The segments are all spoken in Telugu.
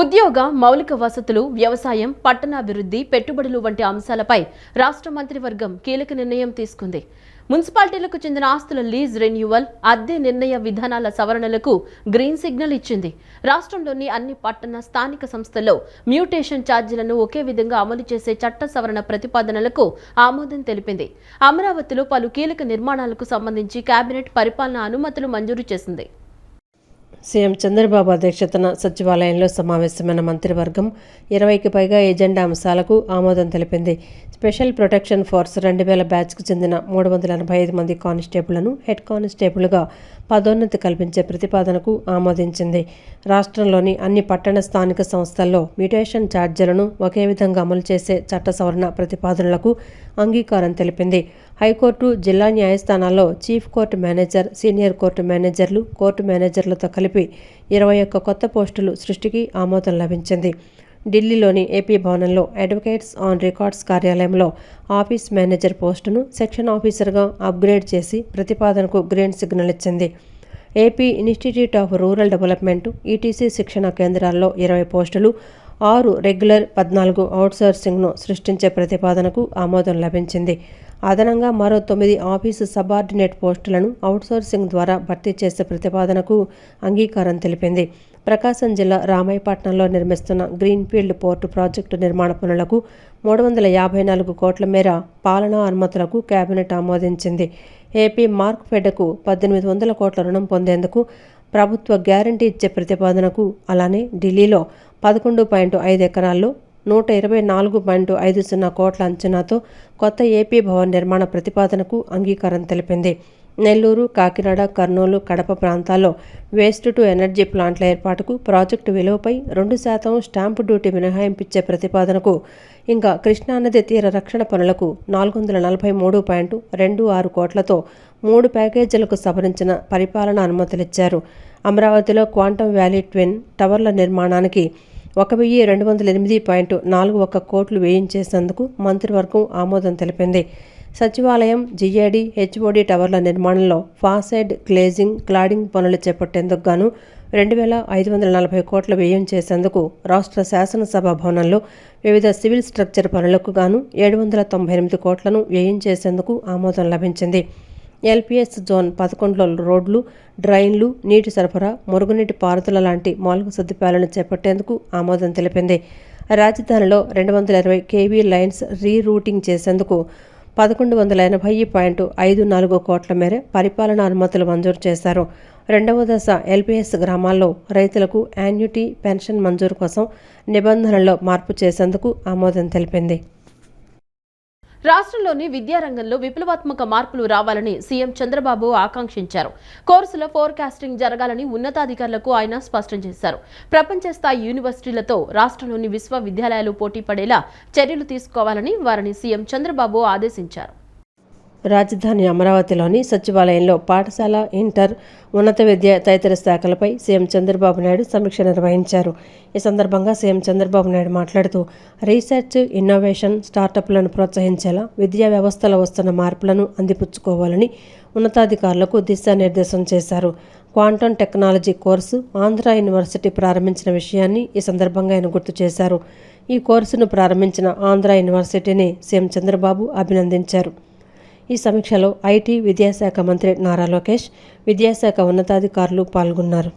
ఉద్యోగ మౌలిక వసతులు, వ్యవసాయం, పట్టణాభివృద్ధి, పెట్టుబడులు వంటి అంశాలపై రాష్ట్ర మంత్రివర్గం కీలక నిర్ణయం తీసుకుంది. మున్సిపాలిటీలకు చెందిన ఆస్తుల లీజ్ రెన్యువల్, అద్దె నిర్ణయ విధానాల సవరణలకు గ్రీన్ సిగ్నల్ ఇచ్చింది. రాష్ట్రంలోని అన్ని పట్టణ, స్థానిక సంస్థల్లో మ్యూటేషన్ ఛార్జీలను ఒకే విధంగా అమలు చేసే చట్ట సవరణ ప్రతిపాదనలకు ఆమోదం తెలిపింది. అమరావతిలో పలు కీలక నిర్మాణాలకు సంబంధించి కేబినెట్ పరిపాలనా అనుమతులు మంజూరు చేసింది. సీఎం చంద్రబాబు అధ్యక్షతన సచివాలయంలో సమావేశమైన మంత్రివర్గం 20కి పైగా ఎజెండా అంశాలకు ఆమోదం తెలిపింది. స్పెషల్ ప్రొటెక్షన్ ఫోర్స్ 2000 బ్యాచ్కు చెందిన 385 మంది కానిస్టేబుళ్లను హెడ్ కానిస్టేబుల్గా పదోన్నతి కల్పించే ప్రతిపాదనకు ఆమోదించింది. రాష్ట్రంలోని అన్ని పట్టణ, స్థానిక సంస్థల్లో మ్యూటేషన్ ఛార్జీలను ఒకే విధంగా అమలు చేసే చట్ట సవరణ ప్రతిపాదనలకు అంగీకారం తెలిపింది. హైకోర్టు, జిల్లా న్యాయస్థానాల్లో chief court manager, senior court మేనేజర్లు, కోర్టు మేనేజర్లతో కలిపి 21 కొత్త పోస్టులు సృష్టికి ఆమోదం లభించింది. ఢిల్లీలోని ఏపీ భవనంలో అడ్వకేట్స్ ఆన్ రికార్డ్స్ కార్యాలయంలో ఆఫీస్ మేనేజర్ పోస్టును సెక్షన్ ఆఫీసర్గా అప్గ్రేడ్ చేసి ప్రతిపాదనకు గ్రీన్ సిగ్నల్ ఇచ్చింది. AP institute of rural development, ETC శిక్షణ కేంద్రాల్లో 20 పోస్టులు, 6 రెగ్యులర్, 14 అవుట్సోర్సింగ్ను సృష్టించే ప్రతిపాదనకు ఆమోదం లభించింది. అదనంగా మరో 9 ఆఫీసు సబార్డినేట్ పోస్టులను అవుట్సోర్సింగ్ ద్వారా భర్తీ చేసే ప్రతిపాదనకు అంగీకారం తెలిపింది. ప్రకాశం జిల్లా రామాయపట్నంలో నిర్మిస్తున్న గ్రీన్ఫీల్డ్ పోర్టు ప్రాజెక్టు నిర్మాణ పనులకు 354 కోట్ల మేర పాలనా అనుమతులకు కేబినెట్ ఆమోదించింది. ఏపీ మార్క్ఫెడ్కు 1800 కోట్ల రుణం పొందేందుకు ప్రభుత్వ గ్యారంటీ ఇచ్చే ప్రతిపాదనకు, అలానే ఢిల్లీలో 11.5 ఎకరాల్లో 124.50 కోట్ల అంచనాతో కొత్త ఏపీ భవన్ నిర్మాణ ప్రతిపాదనకు అంగీకారం తెలిపింది. నెల్లూరు, కాకినాడ, కర్నూలు, కడప ప్రాంతాల్లో వేస్ట్ టు ఎనర్జీ ప్లాంట్ల ఏర్పాటుకు ప్రాజెక్టు విలువపై 2% స్టాంపు డ్యూటీ మినహాయింపిచ్చే ప్రతిపాదనకు, ఇంకా కృష్ణానది తీర రక్షణ పనులకు 443.26 కోట్లతో 3 ప్యాకేజీలకు సవరించిన పరిపాలన అనుమతులిచ్చారు. అమరావతిలో క్వాంటమ్ వ్యాలీ ట్విన్ టవర్ల నిర్మాణానికి 1208.41 కోట్లు వేయించేసేందుకు మంత్రివర్గం ఆమోదం తెలిపింది. సచివాలయం, జీఏడీ, హెచ్ఓడీ టవర్ల నిర్మాణంలో ఫాసైడ్, గ్లేజింగ్, క్లాడింగ్ పనులు చేపట్టేందుకు గాను 2540 కోట్ల వ్యయం చేసేందుకు రాష్ట్ర శాసనసభ భవనంలో వివిధ సివిల్ స్ట్రక్చర్ పనులకు గాను 798 కోట్లను వ్యయం చేసేందుకు ఆమోదం లభించింది. ఎల్పీఎస్ జోన్ 11లో రోడ్లు, డ్రైన్లు, నీటి సరఫరా, మురుగునీటి పారుదల లాంటి మౌలిక సదుపాయాలను చేపట్టేందుకు ఆమోదం తెలిపింది. రాజధానిలో 220 కేవీ లైన్స్ రీరూటింగ్ చేసేందుకు 1180.54 కోట్ల మేర పరిపాలనా అనుమతులు మంజూరు చేశారు. 2వ దశ ఎల్పీఎస్ గ్రామాల్లో రైతులకు యాన్యుటీ పెన్షన్ మంజూరు కోసం నిబంధనల్లో మార్పు చేసేందుకు ఆమోదం తెలిపింది. రాష్ట్రంలోని విద్యారంగంలో విప్లవాత్మక మార్పులు రావాలని సీఎం చంద్రబాబు ఆకాంక్షించారు. కోర్సుల ఫోర్కాస్టింగ్ జరగాలని ఉన్నతాధికారులకు ఆయన స్పష్టం చేశారు. ప్రపంచ స్థాయి యూనివర్సిటీలతో రాష్ట్రంలోని విశ్వవిద్యాలయాలు పోటీ పడేలా చర్యలు తీసుకోవాలని వారిని సీఎం చంద్రబాబు ఆదేశించారు. రాజధాని అమరావతిలోని సచివాలయంలో పాఠశాల, ఇంటర్, ఉన్నత విద్య తదితర శాఖలపై సీఎం చంద్రబాబు నాయుడు సమీక్ష నిర్వహించారు. ఈ సందర్భంగా సీఎం చంద్రబాబు నాయుడు మాట్లాడుతూ రీసెర్చ్, ఇన్నోవేషన్, స్టార్టప్లను ప్రోత్సహించేలా విద్యా వ్యవస్థలో వస్తున్న మార్పులను అందిపుచ్చుకోవాలని ఉన్నతాధికారులకు దిశానిర్దేశం చేశారు. Quantum technology course Andhra university ప్రారంభించిన విషయాన్ని ఈ సందర్భంగా ఆయన గుర్తు చేశారు. ఈ కోర్సును ప్రారంభించిన ఆంధ్ర యూనివర్సిటీని సీఎం చంద్రబాబు అభినందించారు. ఈ సమీక్షలో ఐటీ, విద్యాశాఖ మంత్రి నారా లోకేష్, విద్యాశాఖ ఉన్నతాధికారులు పాల్గొన్నారు.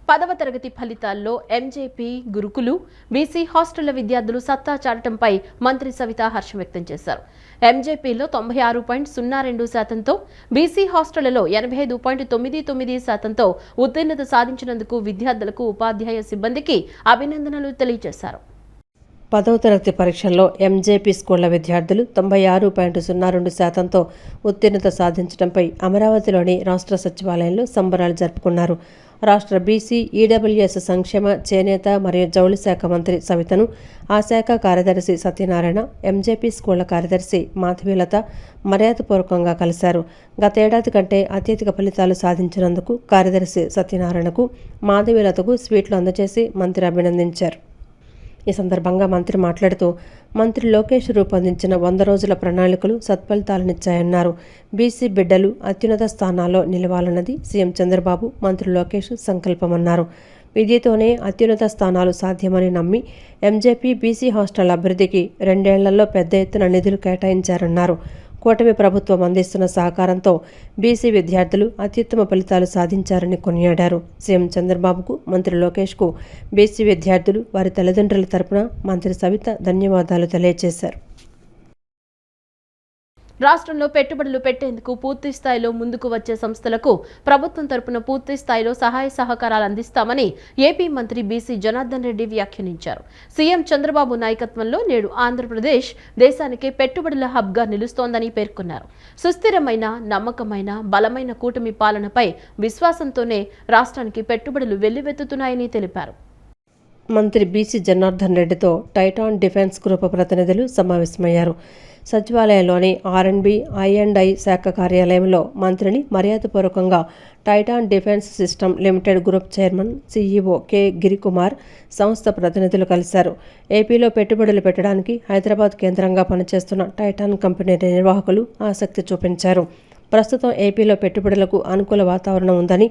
10వ తరగతి ఫలితాల్లో ఎంజేపీ గురుకులు, బీసీ హాస్టళ్ల విద్యార్థులు సత్తా చాటంపై మంత్రి సవిత హర్షం వ్యక్తం చేశారు. ఎంజేపీలో 96.02%తో, బీసీ హాస్టళ్లలో 85.99%తో ఉత్తీర్ణత సాధించినందుకు విద్యార్థులకు, ఉపాధ్యాయ సిబ్బందికి అభినందనలు తెలియజేశారు. 10వ తరగతి పరీక్షల్లో ఎంజేపీ స్కూళ్ల విద్యార్థులు 96.02%తో ఉత్తీర్ణత సాధించడంపై అమరావతిలోని రాష్ట్ర సచివాలయంలో సంబరాలు జరుపుకున్నారు. రాష్ట్ర బీసీ, ఈడబ్ల్యూఎస్ సంక్షేమ, చేనేత మరియు జౌళి శాఖ మంత్రి సవితను ఆ శాఖ కార్యదర్శి సత్యనారాయణ, ఎంజేపీ స్కూళ్ల కార్యదర్శి మాధవీలత మర్యాదపూర్వకంగా కలిశారు. గతేడాది కంటే అత్యధిక ఫలితాలు సాధించినందుకు కార్యదర్శి సత్యనారాయణకు, మాధవీలతకు స్వీట్లు అందజేసి మంత్రి అభినందించారు. ఈ సందర్భంగా మంత్రి మాట్లాడుతూ, మంత్రి లోకేష్ రూపొందించిన 100 రోజుల ప్రణాళికలు సత్ఫలితాలనిచ్చాయన్నారు. బీసీ బిడ్డలు అత్యున్నత స్థానాల్లో నిలవాలన్నది సీఎం చంద్రబాబు, మంత్రి లోకేష్ సంకల్పమన్నారు. విద్యతోనే అత్యున్నత స్థానాలు సాధ్యమని నమ్మి ఎంజేపీ బీసీ హాస్టల్ అభివృద్ధికి 2 ఏళ్లలో పెద్ద ఎత్తున నిధులు కేటాయించారన్నారు. కూటమి ప్రభుత్వం అందిస్తున్న సహకారంతో బీసీ విద్యార్థులు అత్యుత్తమ ఫలితాలు సాధించారని కొనియాడారు. సీఎం చంద్రబాబుకు, మంత్రి లోకేష్కు బీసీ విద్యార్థులు, వారి తల్లిదండ్రుల తరపున మంత్రి సవిత ధన్యవాదాలు తెలియజేశారు. రాష్ట్రంలో పెట్టుబడులు పెట్టేందుకు పూర్తి స్థాయిలో ముందుకు వచ్చే సంస్థలకు ప్రభుత్వం తరపున పూర్తి స్థాయిలో సహాయ సహకారాలు అందిస్తామని ఏపీ మంత్రి బీసీ జనార్దన్ రెడ్డి వ్యాఖ్యానించారు. సీఎం చంద్రబాబు నాయకత్వంలో నేడు ఆంధ్రప్రదేశ్ దేశానికి పెట్టుబడుల హబ్గా నిలుస్తోందని పేర్కొన్నారు. సుస్థిరమైన, నమ్మకమైన, బలమైన కూటమి పాలనపై విశ్వాసంతోనే రాష్ట్రానికి పెట్టుబడులు వెల్లువెత్తుతున్నాయని తెలిపారు. మంత్రి బీసీ జనార్దన్ రెడ్డితో టైటాన్ డిఫెన్స్ గ్రూప్ ప్రతినిధులు సమావేశమయ్యారు. సచివాలయంలోని R&B, I&I శాఖ కార్యాలయంలో మంత్రిని మర్యాదపూర్వకంగా Titan defence system limited group chairman CEO K Giri Kumar సంస్థ ప్రతినిధులు కలిశారు. ఏపీలో పెట్టుబడులు పెట్టడానికి హైదరాబాద్ కేంద్రంగా పనిచేస్తున్న టైటాన్ కంపెనీ నిర్వాహకులు ఆసక్తి చూపించారు. ప్రస్తుతం ఏపీలో పెట్టుబడులకు అనుకూల వాతావరణం ఉందని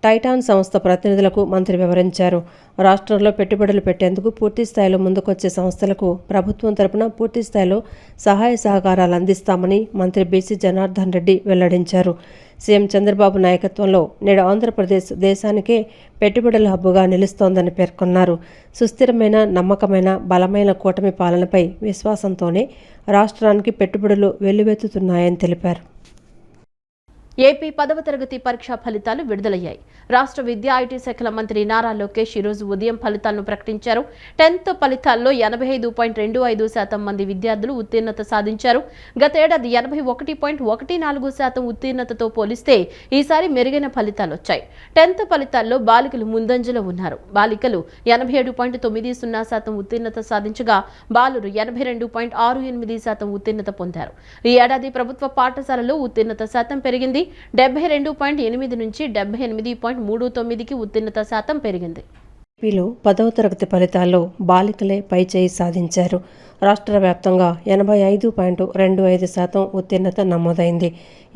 టైటాన్ సంస్థ ప్రతినిధులకు మంత్రి వివరించారు. రాష్ట్రంలో పెట్టుబడులు పెట్టేందుకు పూర్తి స్థాయిలో ముందుకొచ్చే సంస్థలకు ప్రభుత్వం తరపున పూర్తి స్థాయిలో సహాయ సహకారాలు అందిస్తామని మంత్రి బీసీ జనార్దన్ రెడ్డి వెల్లడించారు. సీఎం చంద్రబాబు నాయకత్వంలో నేడు ఆంధ్రప్రదేశ్ దేశానికే పెట్టుబడుల హబ్బుగా నిలుస్తోందని పేర్కొన్నారు. సుస్థిరమైన, నమ్మకమైన, బలమైన కూటమి పాలనపై విశ్వాసంతోనే రాష్ట్రానికి పెట్టుబడులు వెల్లువెత్తుతున్నాయని తెలిపారు. ఏపీ 10వ తరగతి పరీక్షా ఫలితాలు విడుదలయ్యాయి. రాష్ట్ర విద్యా ఐటీ శాఖల మంత్రి నారా లోకేష్ ఈరోజు ఉదయం ఫలితాలను ప్రకటించారు. 10th ఫలితాల్లో 85.25% మంది విద్యార్థులు ఉత్తీర్ణత సాధించారు. గతేడాది 81.14% ఉత్తీర్ణతతో పోలిస్తే ఈసారి మెరుగైన ఫలితాలు వచ్చాయి. 10th ఫలితాల్లో బాలికలు ముందంజలో ఉన్నారు. బాలికలు 87.90% ఉత్తీర్ణత సాధించగా బాలురు 82.68% ఉత్తీర్ణత పొందారు. ఈ ఏడాది ప్రభుత్వ పాఠశాలలో ఉత్తీర్ణత శాతం పెరిగింది. 72.8 నుంచి 78.39కి ఉత్తీర్ణత శాతం పెరిగింది. ఏపీలో 10వ తరగతి ఫలితాల్లో బాలికలే పైచేయి సాధించారు. రాష్ట్ర వ్యాప్తంగా 85.25% ఉత్తీర్ణత నమోదైంది.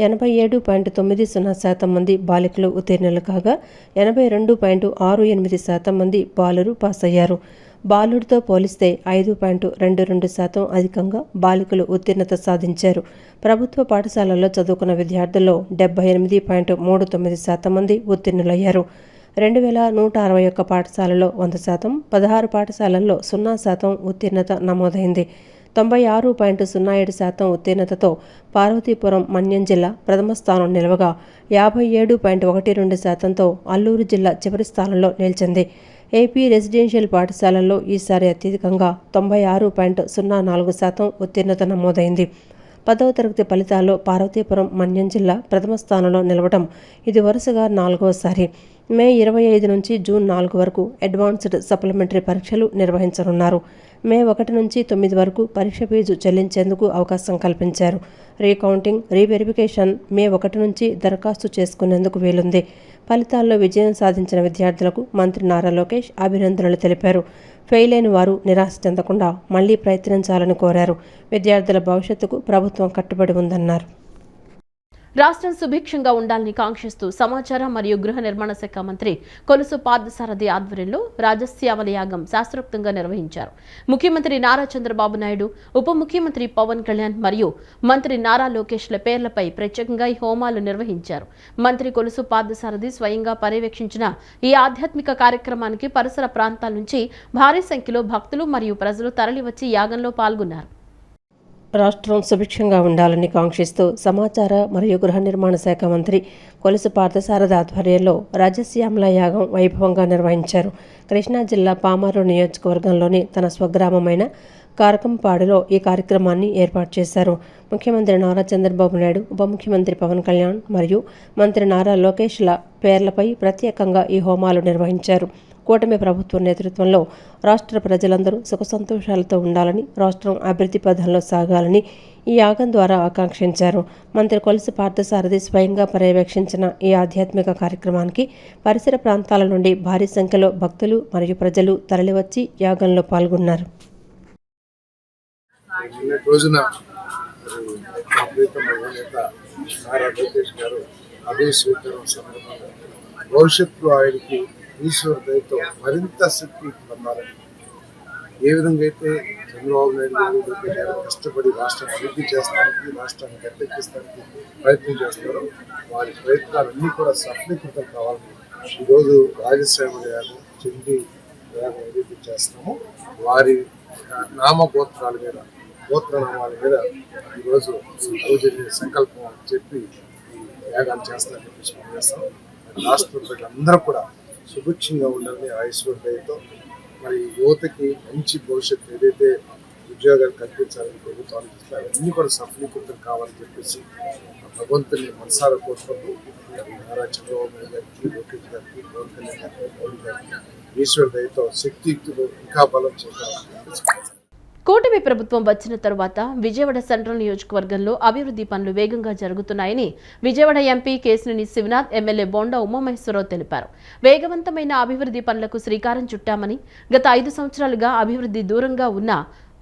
87.90% మంది బాలికలు ఉత్తీర్ణులు కాగా 82.68% మంది బాలురు పాస్ అయ్యారు. బాలుడితో పోలిస్తే 5.22% అధికంగా బాలికలు ఉత్తీర్ణత సాధించారు. ప్రభుత్వ పాఠశాలల్లో చదువుకున్న విద్యార్థుల్లో 78.39% మంది ఉత్తీర్ణులయ్యారు. 2161 పాఠశాలలో 100%, 16 పాఠశాలల్లో 0% ఉత్తీర్ణత నమోదైంది. 96.07% ఉత్తీర్ణతతో పార్వతీపురం మన్యం జిల్లా ప్రథమ స్థానం నిలవగా 57.12%తో అల్లూరు జిల్లా చివరి స్థానంలో నిలిచింది. ఏపీ రెసిడెన్షియల్ పాఠశాలల్లో ఈసారి అత్యధికంగా 96.04% ఉత్తీర్ణత నమోదైంది. 10వ తరగతి ఫలితాల్లో పార్వతీపురం మన్యం జిల్లా ప్రథమ స్థానంలో నిలవడం ఇది వరుసగా 4వసారి. మే 25 నుంచి జూన్ 4 వరకు అడ్వాన్స్డ్ సప్లిమెంటరీ పరీక్షలు నిర్వహించనున్నారు. మే 1 నుంచి 9 వరకు పరీక్ష ఫీజు చెల్లించేందుకు అవకాశం కల్పించారు. రీకౌంటింగ్, రీవెరిఫికేషన్ మే 1 నుంచి దరఖాస్తు చేసుకునేందుకు వీలుంది. ఫలితాల్లో విజయం సాధించిన విద్యార్థులకు మంత్రి నారా లోకేష్ అభినందనలు తెలిపారు. ఫెయిల్ అయిన వారు నిరాశ చెందకుండా మళ్లీ ప్రయత్నించాలని కోరారు. విద్యార్థుల భవిష్యత్తుకు ప్రభుత్వం కట్టుబడి ఉందన్నారు. రాష్ట్రం సుభిక్షంగా ఉండాలని కాంక్షిస్తూ సమాచార మరియు గృహ నిర్మాణ శాఖ మంత్రి కొలుసు పార్థసారథి ఆధ్వర్యంలో రాజశ్యామల యాగం శాస్త్రోక్తంగా నిర్వహించారు. ముఖ్యమంత్రి నారా చంద్రబాబు నాయుడు, ఉప ముఖ్యమంత్రి పవన్ కళ్యాణ్ మరియు మంత్రి నారా లోకేష్ల పేర్లపై ప్రత్యేకంగా ఈ హోమాలు నిర్వహించారు. మంత్రి కొలుసు పార్థసారథి స్వయంగా పర్యవేక్షించిన ఈ ఆధ్యాత్మిక కార్యక్రమానికి పరిసర ప్రాంతాల నుంచి భారీ సంఖ్యలో భక్తులు మరియు ప్రజలు తరలివచ్చి యాగంలో పాల్గొన్నారు. రాష్ట్రం సుభిక్షంగా ఉండాలని కాంక్షిస్తూ సమాచార మరియు గృహ నిర్మాణ శాఖ మంత్రి కొలుసు పార్థసారథి ఆధ్వర్యంలో రాజశ్యామల యాగం వైభవంగా నిర్వహించారు. కృష్ణా జిల్లా పామారు నియోజకవర్గంలోని తన స్వగ్రామమైన కారకంపాడులో ఈ కార్యక్రమాన్ని ఏర్పాటు చేశారు. ముఖ్యమంత్రి నారా చంద్రబాబు నాయుడు, ఉప ముఖ్యమంత్రి పవన్ కళ్యాణ్ మరియు మంత్రి నారా లోకేష్ల పేర్లపై ప్రత్యేకంగా ఈ హోమాలు నిర్వహించారు. కూటమి ప్రభుత్వం నేతృత్వంలో రాష్ట్ర ప్రజలందరూ సుఖ సంతోషాలతో ఉండాలని, రాష్ట్రం అభివృద్ధి పథంలో సాగాలని ఈ యాగం ద్వారా ఆకాంక్షించారు. మంత్రి కొలుసు పార్థసారథి స్వయంగా పర్యవేక్షించిన ఈ ఆధ్యాత్మిక కార్యక్రమానికి పరిసర ప్రాంతాల నుండి భారీ సంఖ్యలో భక్తులు మరియు ప్రజలు తరలివచ్చి యాగంలో పాల్గొన్నారు. భవిష్యత్తులో ఆయనకి ఈశ్వర దయతో మరింత శక్తి పొందాలని, ఏ విధంగా అయితే చంద్రబాబు నాయుడు గారు లోకేష్ గారు కష్టపడి రాష్ట్రాన్ని అభివృద్ధి చేస్తానికి, రాష్ట్రాన్ని గట్టెక్కిస్తానికి ప్రయత్నం చేస్తారో వారి ప్రయత్నాలన్నీ కూడా సఫలీకృతం కావాలని ఈరోజు రాజశ్యామ గారు చెంది ఏదైతే చేస్తున్నామో వారి నామగోత్రాల మీద, గోత్రనామాల మీద ఈరోజు సంకల్పం చెప్పి ఈ యాగాలు చేస్తారని చెప్పేసి మనం చేస్తాం. రాష్ట్ర ప్రజలందరూ కూడా సుభిక్షంగా ఉండాలని ఐశ్వర్యంతో మరి యువతకి మంచి భవిష్యత్తు ఏదైతే ఉద్యోగాలు కల్పించాలని ప్రభుత్వం ఆలోచిస్తారు అవన్నీ కూడా సఫలీకృతం కావాలని చెప్పేసి భగవంతుని మనసారా కోరుకుంటూ నారా చంద్రబాబు నాయుడు గారికి, లోకేష్ గారికి, పవన్ కళ్యాణ్ గారికి, మోడీ గారికి ఈశ్వర దయతో శక్తియుక్తులు ఇంకా బలం చేయాలని. కూటమి ప్రభుత్వం వచ్చిన తరువాత విజయవాడ సెంట్రల్ నియోజకవర్గంలో అభివృద్ధి పనులు వేగంగా జరుగుతున్నాయని విజయవాడ ఎంపీ కేశినేని శివనాథ్, ఎమ్మెల్యే బోండా ఉమామహేశ్వరరావు తెలిపారు. వేగవంతమైన అభివృద్ధి పనులకు శ్రీకారం చుట్టామని, గత 5 సంవత్సరాలుగా అభివృద్ధి దూరంగా ఉన్న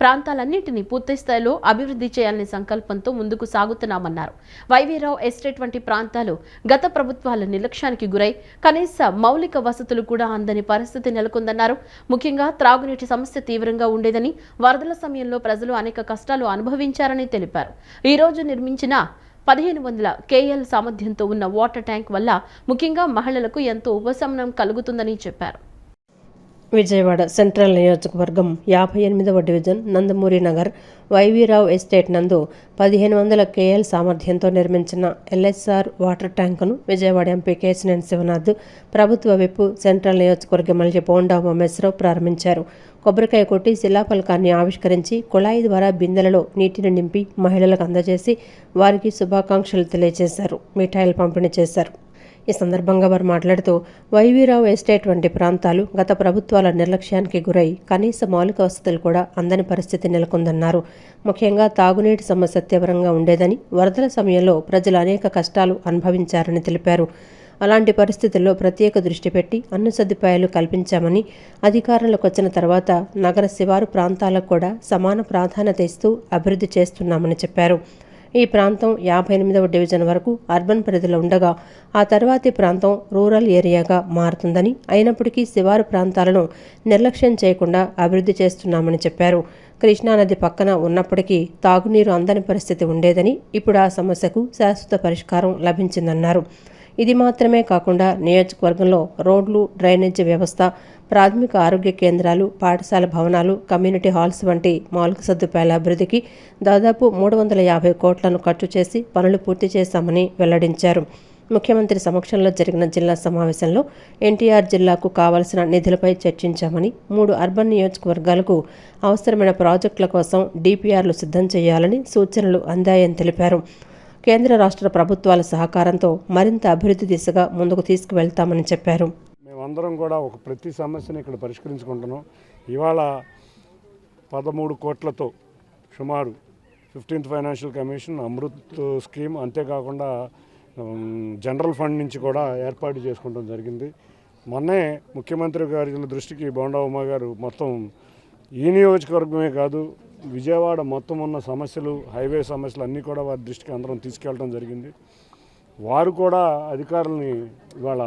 ప్రాంతాలన్నింటినీ పూర్తి స్థాయిలో అభివృద్ధి చేయాలనే సంకల్పంతో ముందుకు సాగుతున్నామన్నారు. వైవీరావు ఎస్టేట్ వంటి ప్రాంతాలు గత ప్రభుత్వాల నిర్లక్ష్యానికి గురై కనీస మౌలిక వసతులు కూడా అందని పరిస్థితి నెలకొందన్నారు. ముఖ్యంగా త్రాగునీటి సమస్య తీవ్రంగా ఉండేదని, వరదల సమయంలో ప్రజలు అనేక కష్టాలు అనుభవించారని తెలిపారు. ఈ రోజు నిర్మించిన 1500 KL సామర్థ్యంతో ఉన్న వాటర్ ట్యాంక్ వల్ల ముఖ్యంగా మహిళలకు ఎంతో ఉపశమనం కలుగుతుందని చెప్పారు. విజయవాడ సెంట్రల్ నియోజకవర్గం 58వ డివిజన్ నందమూరి నగర్ వైవీరావు ఎస్టేట్ నందు 1500 KL సామర్థ్యంతో నిర్మించిన LSR వాటర్ ట్యాంకును విజయవాడ ఎంపీ కేశినేని శివనాథ్, ప్రభుత్వ విప్ సెంట్రల్ నియోజకవర్గ ఎమ్మెల్యే బోండా ఉమామహేశ్వరరావు ప్రారంభించారు. కొబ్బరికాయ కొట్టి శిలాఫలకాన్ని ఆవిష్కరించి కుళాయి ద్వారా బిందెలలో నీటిని నింపి మహిళలకు అందజేసి వారికి శుభాకాంక్షలు తెలియజేశారు. మిఠాయిలు పంపిణీ చేశారు. ఈ సందర్భంగా వారు మాట్లాడుతూ వైవీరావు ఎస్టేట్ వంటి ప్రాంతాలు గత ప్రభుత్వాల నిర్లక్ష్యానికి గురై కనీస మౌలిక వసతులు కూడా అందని పరిస్థితి నెలకొందన్నారు. ముఖ్యంగా తాగునీటి సమస్య తీవ్రంగా ఉండేదని, వరదల సమయంలో ప్రజలు అనేక కష్టాలు అనుభవించారని తెలిపారు. అలాంటి పరిస్థితుల్లో ప్రత్యేక దృష్టి పెట్టి అన్ని సదుపాయాలు కల్పించామని, అధికారంలోకి వచ్చిన తర్వాత నగర శివారు ప్రాంతాలకు కూడా సమాన ప్రాధాన్యత ఇస్తూ అభివృద్ధి చేస్తున్నామని చెప్పారు. ఈ ప్రాంతం 58వ డివిజన్ వరకు అర్బన్ పరిధిలో ఉండగా ఆ తర్వాతి ప్రాంతం రూరల్ ఏరియాగా మారుతుందని, అయినప్పటికీ శివారు ప్రాంతాలను నిర్లక్ష్యం చేయకుండా అభివృద్ధి చేస్తున్నామని చెప్పారు. కృష్ణానది పక్కన ఉన్నప్పటికీ తాగునీరు అందని పరిస్థితి ఉండేదని, ఇప్పుడు ఆ సమస్యకు శాశ్వత పరిష్కారం లభించిందన్నారు. ఇది మాత్రమే కాకుండా నియోజకవర్గంలో రోడ్లు, డ్రైనేజీ వ్యవస్థ, ప్రాథమిక ఆరోగ్య కేంద్రాలు, పాఠశాల భవనాలు, కమ్యూనిటీ హాల్స్ వంటి మౌలిక సదుపాయాల అభివృద్ధికి దాదాపు 350 కోట్లను ఖర్చు చేసి పనులు పూర్తి చేశామని వెల్లడించారు. ముఖ్యమంత్రి సమక్షంలో జరిగిన జిల్లా సమావేశంలో ఎన్టీఆర్ జిల్లాకు కావలసిన నిధులపై చర్చించామని, 3 అర్బన్ నియోజకవర్గాలకు అవసరమైన ప్రాజెక్టుల కోసం DPRలు సిద్ధం చేయాలని సూచనలు అందాయని తెలిపారు. కేంద్ర రాష్ట్ర ప్రభుత్వాల సహకారంతో మరింత అభివృద్ధి దిశగా ముందుకు తీసుకువెళ్తామని చెప్పారు. మేమందరం కూడా ప్రతి సమస్యను ఇక్కడ పరిష్కరించుకుంటున్నాం. ఇవాళ 13 కోట్లతో సుమారు 15th financial commission, Amrit scheme, అంతేకాకుండా జనరల్ ఫండ్ నుంచి కూడా ఏర్పాటు చేసుకోవడం జరిగింది. మొన్నే ముఖ్యమంత్రి గారి దృష్టికి బోండా ఉమా గారు మొత్తం ఈ నియోజకవర్గమే కాదు విజయవాడ మొత్తం ఉన్న సమస్యలు, హైవే సమస్యలు అన్నీ కూడా వారి దృష్టికి అందరం తీసుకెళ్ళడం జరిగింది. వారు కూడా అధికారులని ఇవాళ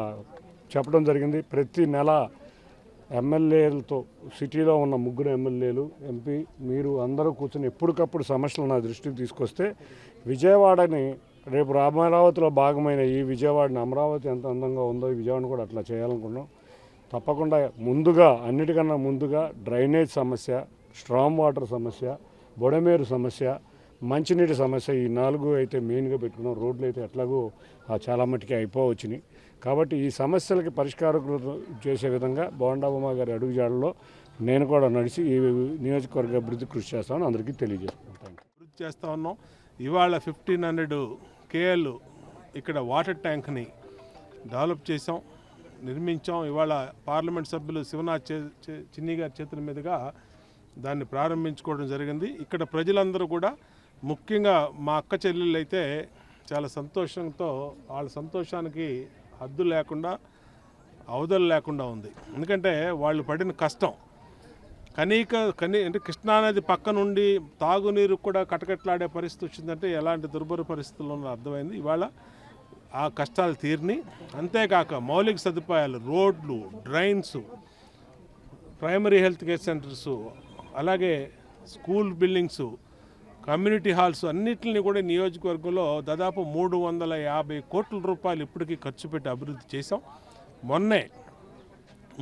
చెప్పడం జరిగింది. ప్రతి నెల ఎమ్మెల్యేలతో, సిటీలో ఉన్న 3 ఎమ్మెల్యేలు, ఎంపీ, మీరు అందరూ కూర్చొని ఎప్పటికప్పుడు సమస్యలు నా దృష్టికి తీసుకొస్తే విజయవాడని రేపు అమరావతిలో భాగమైన ఈ విజయవాడని, అమరావతి ఎంత అందంగా ఉందో ఈ విజయవాడని కూడా అట్లా చేయాలనుకున్నాం. తప్పకుండా అన్నిటికన్నా ముందుగా డ్రైనేజ్ సమస్య, స్ట్రామ్ వాటర్ సమస్య, బొడమేరు సమస్య, మంచినీటి సమస్య, ఈ 4 అయితే మెయిన్గా పెట్టుకున్నాం. రోడ్లు అయితే ఎట్లాగో చాలా మట్టుకి అయిపోవచ్చినాయి. కాబట్టి ఈ సమస్యలకి పరిష్కారం చేసే విధంగా బోండా ఉమా గారి అడుగుజాడల్లో నేను కూడా నడిచి ఈ నియోజకవర్గ అభివృద్ధి కృషి చేస్తామని అందరికీ తెలియజేసుకుంటాను. అభివృద్ధి చేస్తూ ఉన్నాం. ఇవాళ 1500 KL ఇక్కడ వాటర్ ట్యాంక్ని డెవలప్ చేసాం, నిర్మించాం. ఇవాళ పార్లమెంట్ సభ్యులు శివనాథ్ చిన్ని గారి చేతుల మీదుగా దాన్ని ప్రారంభించుకోవడం జరిగింది. ఇక్కడ ప్రజలందరూ కూడా, ముఖ్యంగా మా అక్క చెల్లెళ్ళు అయితే చాలా సంతోషంతో, వాళ్ళ సంతోషానికి హద్దు లేకుండా, అవధులు లేకుండా ఉంది. ఎందుకంటే వాళ్ళు పడిన కష్టం అంటే కృష్ణానది పక్క నుండి తాగునీరు కూడా కటకట్లాడే పరిస్థితి వచ్చిందంటే ఎలాంటి దుర్భర పరిస్థితుల్లో అర్థమైంది. ఇవాళ ఆ కష్టాలు తీరిని. అంతేకాక మౌలిక సదుపాయాలు, రోడ్లు, drains, primary health care centres, అలాగే స్కూల్ బిల్డింగ్స్, కమ్యూనిటీ హాల్స్ అన్నింటిని కూడా నియోజకవర్గంలో దాదాపు 350 కోట్ల రూపాయలు ఇప్పటికీ ఖర్చు పెట్టి అభివృద్ధి చేశాం. మొన్నే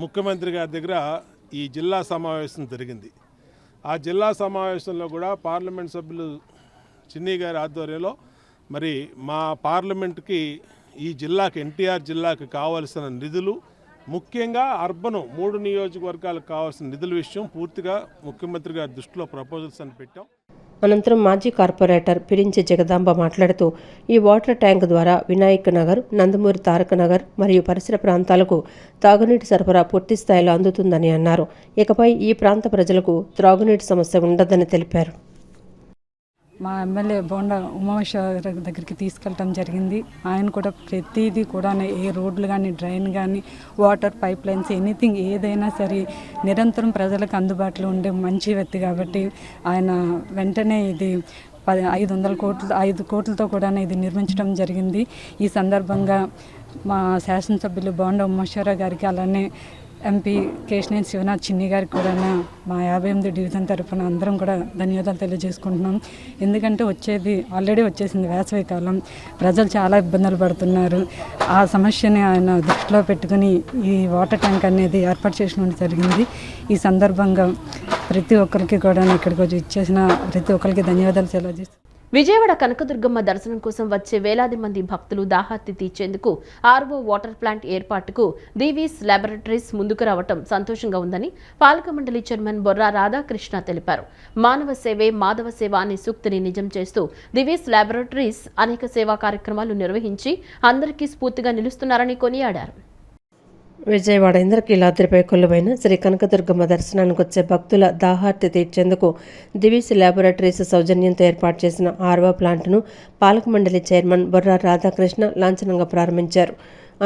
ముఖ్యమంత్రి గారి దగ్గర ఈ జిల్లా సమావేశం జరిగింది. ఆ జిల్లా సమావేశంలో కూడా పార్లమెంట్ సభ్యులు చిన్ని గారి ఆధ్వర్యంలో మరి మా పార్లమెంట్కి ఈ జిల్లాకి, ఎన్టీఆర్ జిల్లాకి కావాల్సిన నిధులు, ముఖ్యంగా అర్బను 3 నియోజకవర్గాలకు కావాల్సిన నిధుల విషయం పూర్తిగా ముఖ్యమంత్రి గారి దృష్టిలో ప్రపోజల్స్ అని పెట్టాం. అనంతరం మాజీ కార్పొరేటర్ పిరించి జగదాంబ మాట్లాడుతూ ఈ వాటర్ ట్యాంక్ ద్వారా వినాయక్ నగర్, నందమూరి తారక నగర్ మరియు పరిసర ప్రాంతాలకు తాగునీటి సరఫరా పూర్తి స్థాయిలో అందుతుందని అన్నారు. ఇకపై ఈ ప్రాంత ప్రజలకు త్రాగునీటి సమస్య ఉండదని తెలిపారు. మా ఎమ్మెల్యే బోండా ఉమామేశ్వర దగ్గరికి తీసుకెళ్ళటం జరిగింది. ఆయన కూడా ప్రతిదీ కూడా ఏ రోడ్లు కానీ, డ్రైన్ కానీ, వాటర్ పైప్ లైన్స్, ఎనీథింగ్ ఏదైనా సరే నిరంతరం ప్రజలకు అందుబాటులో ఉండే మంచి వ్యక్తి కాబట్టి ఆయన వెంటనే ఇది 5 కోట్లతో కూడా ఇది నిర్మించడం జరిగింది. ఈ సందర్భంగా మా శాసనసభ్యులు బోండా ఉమామేశ్వర గారికి, అలానే ఎంపీ కేశినేని శివనాథ్ చిన్ని గారికి కూడా మా 58 డివిజన్ తరఫున అందరం కూడా ధన్యవాదాలు తెలియజేసుకుంటున్నాం. ఎందుకంటే ఆల్రెడీ వచ్చేసింది వేసవి కాలం, ప్రజలు చాలా ఇబ్బందులు పడుతున్నారు. ఆ సమస్యని ఆయన దృష్టిలో పెట్టుకుని ఈ వాటర్ ట్యాంక్ అనేది ఏర్పాటు చేయడం జరిగింది. ఈ సందర్భంగా ప్రతి ఒక్కరికి కూడా ఇక్కడికి వచ్చి ఇచ్చేసిన ప్రతి ఒక్కరికి ధన్యవాదాలు తెలియజేస్తాను. విజయవాడ కనకదుర్గమ్మ దర్శనం కోసం వచ్చే వేలాది మంది భక్తులు దాహార్తి తీర్చేందుకు ఆర్వో వాటర్ ప్లాంట్ ఏర్పాటుకు దివీస్ ల్యాబొరేటరీస్ ముందుకు రావటం సంతోషంగా ఉందని పాలక మండలి చైర్మన్ బొర్రా రాధాకృష్ణ తెలిపారు. మానవ సేవే మాధవ సేవ అనే సూక్తిని నిజం చేస్తూ దివీస్ ల్యాబొరేటరీస్ అనేక సేవా కార్యక్రమాలు నిర్వహించి అందరికీ స్ఫూర్తిగా నిలుస్తున్నారని కొనియాడారు. విజయవాడ ఇంద్రకీలాద్రిపై కొలువైన శ్రీ కనకదుర్గమ్మ దర్శనానికి వచ్చే భక్తుల దాహార్తి తీర్చేందుకు దివీస్ ల్యాబొరేటరీస్ సౌజన్యంతో ఏర్పాటు చేసిన ఆర్వో ప్లాంట్ను పాలక మండలి చైర్మన్ బొర్రా రాధాకృష్ణ లాంఛనంగా ప్రారంభించారు.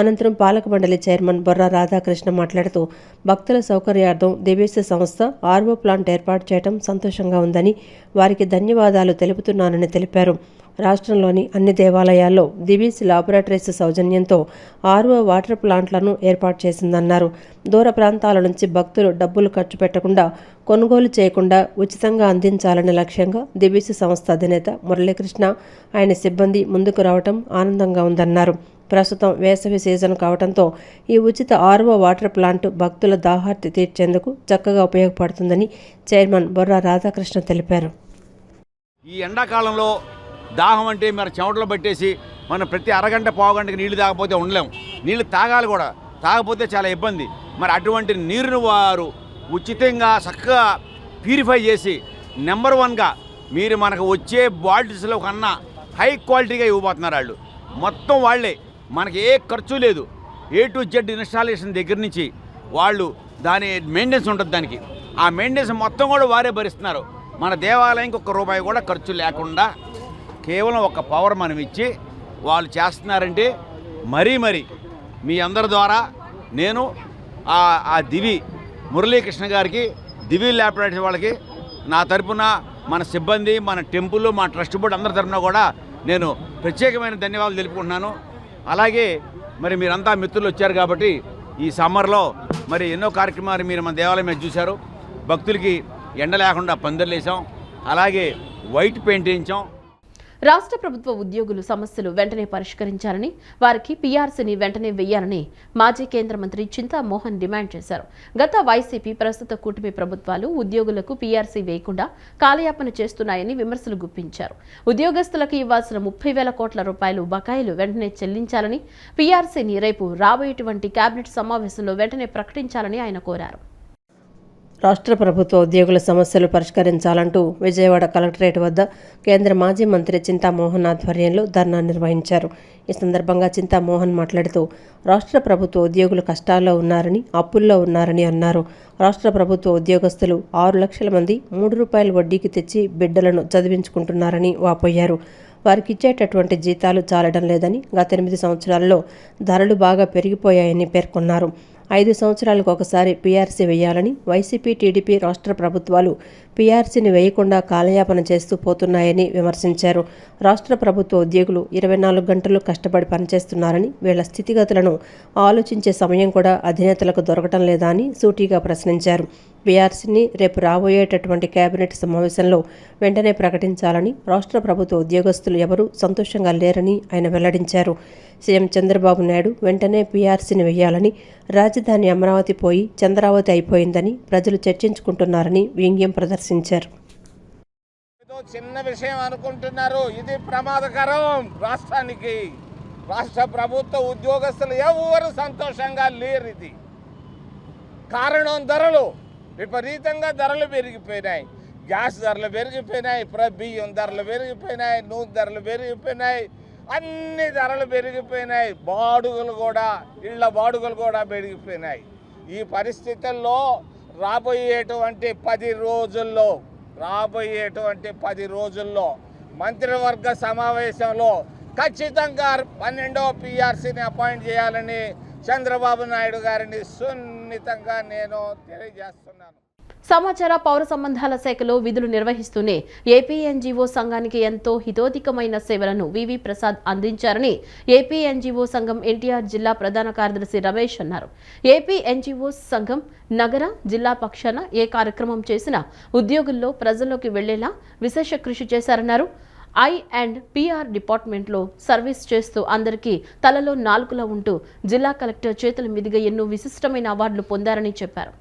అనంతరం పాలక మండలి చైర్మన్ బొర్రా రాధాకృష్ణ మాట్లాడుతూ భక్తుల సౌకర్యార్థం దివీస్ సంస్థ ఆర్వో ప్లాంట్ ఏర్పాటు చేయడం సంతోషంగా ఉందని, వారికి ధన్యవాదాలు తెలుపుతున్నానని తెలిపారు. రాష్ట్రంలోని అన్ని దేవాలయాల్లో దివీస్ ల్యాబొరేటరీస్ సౌజన్యంతో ఆర్వో వాటర్ ప్లాంట్లను ఏర్పాటు చేసిందన్నారు. దూర ప్రాంతాల నుంచి భక్తులు డబ్బులు ఖర్చు పెట్టకుండా, కొనుగోలు చేయకుండా ఉచితంగా అందించాలనే లక్ష్యంగా దివీస్ సంస్థ అధినేత మురళీకృష్ణ, ఆయన సిబ్బంది ముందుకు రావడం ఆనందంగా ఉందన్నారు. ప్రస్తుతం వేసవి సీజన్ కావడంతో ఈ ఉచిత ఆర్వో వాటర్ ప్లాంట్ భక్తుల దాహార్తి తీర్చేందుకు చక్కగా ఉపయోగపడుతుందని చైర్మన్ బొర్రా రాధాకృష్ణ తెలిపారు. ఈ ఎండాకాలంలో దాహం అంటే మరి చెమటలు పట్టేసి మనం ప్రతి అరగంట పావుగంటకి నీళ్లు తాగకపోతే ఉండలేము. నీళ్లు తాగాలి కూడా, తాగకపోతే చాలా ఇబ్బంది. మరి అటువంటి నీరును వారు ఉచితంగా చక్కగా ప్యూరిఫై చేసి నెంబర్ 1గా మీరు మనకు వచ్చే బాటిల్స్లో కన్నా హై క్వాలిటీగా ఇవ్వబోతున్నారు. వాళ్ళు మొత్తం వాళ్ళే, మనకి ఏ ఖర్చు లేదు. A to Z ఇన్స్టాలేషన్ దగ్గర నుంచి వాళ్ళు దాని మెయింటెనెన్స్ ఉంటుంది. దానికి ఆ మెయింటెనెన్స్ మొత్తం కూడా వారే భరిస్తున్నారు. మన దేవాలయంకి ₹1 కూడా ఖర్చు లేకుండా కేవలం ఒక పవర్ మనం ఇచ్చి వాళ్ళు చేస్తున్నారంటే మరీ మీ అందరి ద్వారా నేను ఆ దివి మురళీకృష్ణ గారికి, దివి ల్యాబొరేటరీ వాళ్ళకి నా తరపున, మన సిబ్బంది, మన టెంపుల్, మా ట్రస్ట్ బోర్డు అందరి తరపున కూడా నేను ప్రత్యేకమైన ధన్యవాదాలు తెలుపుకుంటున్నాను. అలాగే మరి మీరంతా మిత్రులు వచ్చారు కాబట్టి ఈ సమ్మర్లో మరి ఎన్నో కార్యక్రమాలు మీరు మన దేవాలయం మీద చూశారు. భక్తులకి ఎండ లేకుండా పందిర్లు వేసాం, అలాగే వైట్ పెయింట్ వేయించాం. రాష్ట్ర ప్రభుత్వ ఉద్యోగులు సమస్యలు వెంటనే పరిష్కరించాలని, వారికి పీఆర్సీని వెంటనే వెయ్యాలని మాజీ కేంద్ర మంత్రి చింతా మోహన్ డిమాండ్ చేశారు. గత వైసీపీ, ప్రస్తుత కూటమి ప్రభుత్వాలు ఉద్యోగులకు పీఆర్సీ వేయకుండా కాలయాపన చేస్తున్నాయని విమర్శలు గుప్పించారు. ఉద్యోగస్తులకు ఇవ్వాల్సిన 30,000 కోట్ల రూపాయలు బకాయిలు వెంటనే చెల్లించాలని, పీఆర్సీని రేపు రాబోయేటువంటి కేబినెట్ సమావేశంలో వెంటనే ప్రకటించాలని ఆయన కోరారు. రాష్ట్ర ప్రభుత్వ ఉద్యోగుల సమస్యలు పరిష్కరించాలంటూ విజయవాడ కలెక్టరేట్ వద్ద కేంద్ర మాజీ మంత్రి చింతామోహన్ ఆధ్వర్యంలో ధర్నా నిర్వహించారు. ఈ సందర్భంగా చింతామోహన్ మాట్లాడుతూ రాష్ట్ర ప్రభుత్వ ఉద్యోగులు కష్టాల్లో ఉన్నారని, అప్పుల్లో ఉన్నారని అన్నారు. రాష్ట్ర ప్రభుత్వ ఉద్యోగస్తులు 6 లక్షల మంది ₹3 వడ్డీకి తెచ్చి బిడ్డలను చదివించుకుంటున్నారని వాపోయారు. వారికి ఇచ్చేటటువంటి జీతాలు చాలడం లేదని, గత 8 సంవత్సరాల్లో ధరలు బాగా పెరిగిపోయాయని పేర్కొన్నారు. 5 సంవత్సరాలకు ఒకసారి పీఆర్సీ వేయాలని వైసీపీ టీడీపీ రాష్ట్ర ప్రభుత్వాలు పీఆర్సీని వేయకుండా కాలయాపన చేస్తూ పోతున్నాయని విమర్శించారు. రాష్ట్ర ప్రభుత్వ ఉద్యోగులు 24 గంటలు కష్టపడి పనిచేస్తున్నారని, వీళ్ల స్థితిగతులను ఆలోచించే సమయం కూడా అధినేతలకు దొరకటం లేదా అని సూటిగా ప్రశ్నించారు. పీఆర్సీని రేపు రాబోయేటటువంటి కేబినెట్ సమావేశంలో వెంటనే ప్రకటించాలని రాష్ట్ర ప్రభుత్వ ఉద్యోగస్తులు ఎవరూ సంతోషంగా లేరని ఆయన వెల్లడించారు. సీఎం చంద్రబాబు నాయుడు వెంటనే పీఆర్సీని వేయాలని, రాజధాని అమరావతి పోయి చంద్రావతి అయిపోయిందని ప్రజలు చర్చించుకుంటున్నారని వ్యంగ్యం ప్రదర్శించారు. చిన్న విషయం అనుకుంటున్నారు, ఇది ప్రమాదకరం రాష్ట్రానికి. రాష్ట్ర ప్రభుత్వ ఉద్యోగస్తులు ఎవరు సంతోషంగా లేరు. ఇది కారణం ధరలు, విపరీతంగా ధరలు పెరిగిపోయినాయి. గ్యాస్ ధరలు పెరిగిపోయినాయి, బియ్యం ధరలు పెరిగిపోయినాయి, నూనె ధరలు పెరిగిపోయినాయి, అన్ని ధరలు పెరిగిపోయినాయి. బాడుగలు కూడా, ఇళ్ల బాడుగలు కూడా పెరిగిపోయినాయి. ఈ పరిస్థితుల్లో రాబోయేటువంటి 10 రోజుల్లో మంత్రివర్గ సమావేశంలో ఖచ్చితంగా 12వ పీఆర్సీని అపాయింట్ చేయాలని చంద్రబాబు నాయుడు గారిని సున్నితంగా నేను తెలియజేస్తున్నాను. సమాచార పౌర సంబంధాల శాఖలో విధులు నిర్వహిస్తూనే ఏపీ ఎన్జీఓ సంఘానికి ఎంతో హితోధికమైన సేవలను వివి ప్రసాద్ అందించారని ఏపీ ఎన్జీఓ సంఘం ఎన్టీఆర్ జిల్లా ప్రధాన కార్యదర్శి రమేష్ అన్నారు. ఏపీ ఎన్జీఓ సంఘం నగర, జిల్లా పక్షాన ఏ కార్యక్రమం చేసినా ఉద్యోగుల్లో ప్రజల్లోకి వెళ్లేలా విశేష కృషి చేశారన్నారు. I&PR డిపార్ట్మెంట్లో సర్వీస్ చేస్తూ అందరికీ తలలో నాలుకలా ఉంటూ జిల్లా కలెక్టర్ చేతుల మీదుగా ఎన్నో విశిష్టమైన అవార్డులు పొందారని చెప్పారు.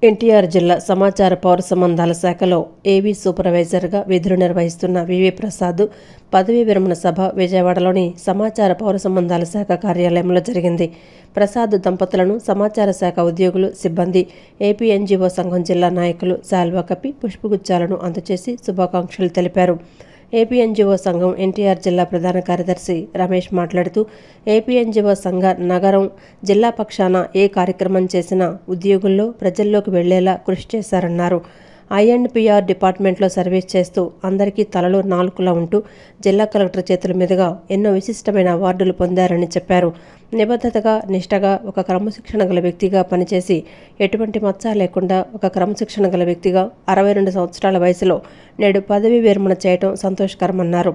ఎన్టీఆర్ జిల్లా సమాచార పౌర సంబంధాల శాఖలో ఏవీ సూపర్వైజర్గా విధులు నిర్వహిస్తున్న వివి ప్రసాద్ పదవీ విరమణ సభ విజయవాడలోని సమాచార పౌర సంబంధాల శాఖ కార్యాలయంలో జరిగింది. ప్రసాద్ దంపతులను సమాచార శాఖ ఉద్యోగులు, సిబ్బంది, ఏపీ ఎన్జీఓ సంఘం జిల్లా నాయకులు శాల్వా కప్పి పుష్పగుచ్చాలను అందజేసి శుభాకాంక్షలు తెలిపారు. ఏపీ ఎన్జీఓ సంఘం ఎన్టీఆర్ జిల్లా ప్రధాన కార్యదర్శి రమేష్ మాట్లాడుతూ ఏపీ ఎన్జీఓ సంఘ నగరం, జిల్లా పక్షాన ఏ కార్యక్రమం చేసినా ఉద్యోగుల్లో ప్రజల్లోకి వెళ్లేలా కృషి చేశారన్నారు. I&PR డిపార్ట్మెంట్లో సర్వీస్ చేస్తూ అందరికీ తలలో నాలుకలా ఉంటూ జిల్లా కలెక్టర్ చేతుల మీదుగా ఎన్నో విశిష్టమైన అవార్డులు పొందారని చెప్పారు. నిబద్ధతగా, నిష్టగా, ఒక క్రమశిక్షణ గల వ్యక్తిగా పనిచేసి ఎటువంటి మచ్చ లేకుండా ఒక క్రమశిక్షణ గల వ్యక్తిగా 62 సంవత్సరాల వయసులో నేడు పదవీ విరమణ చేయడం సంతోషకరమన్నారు.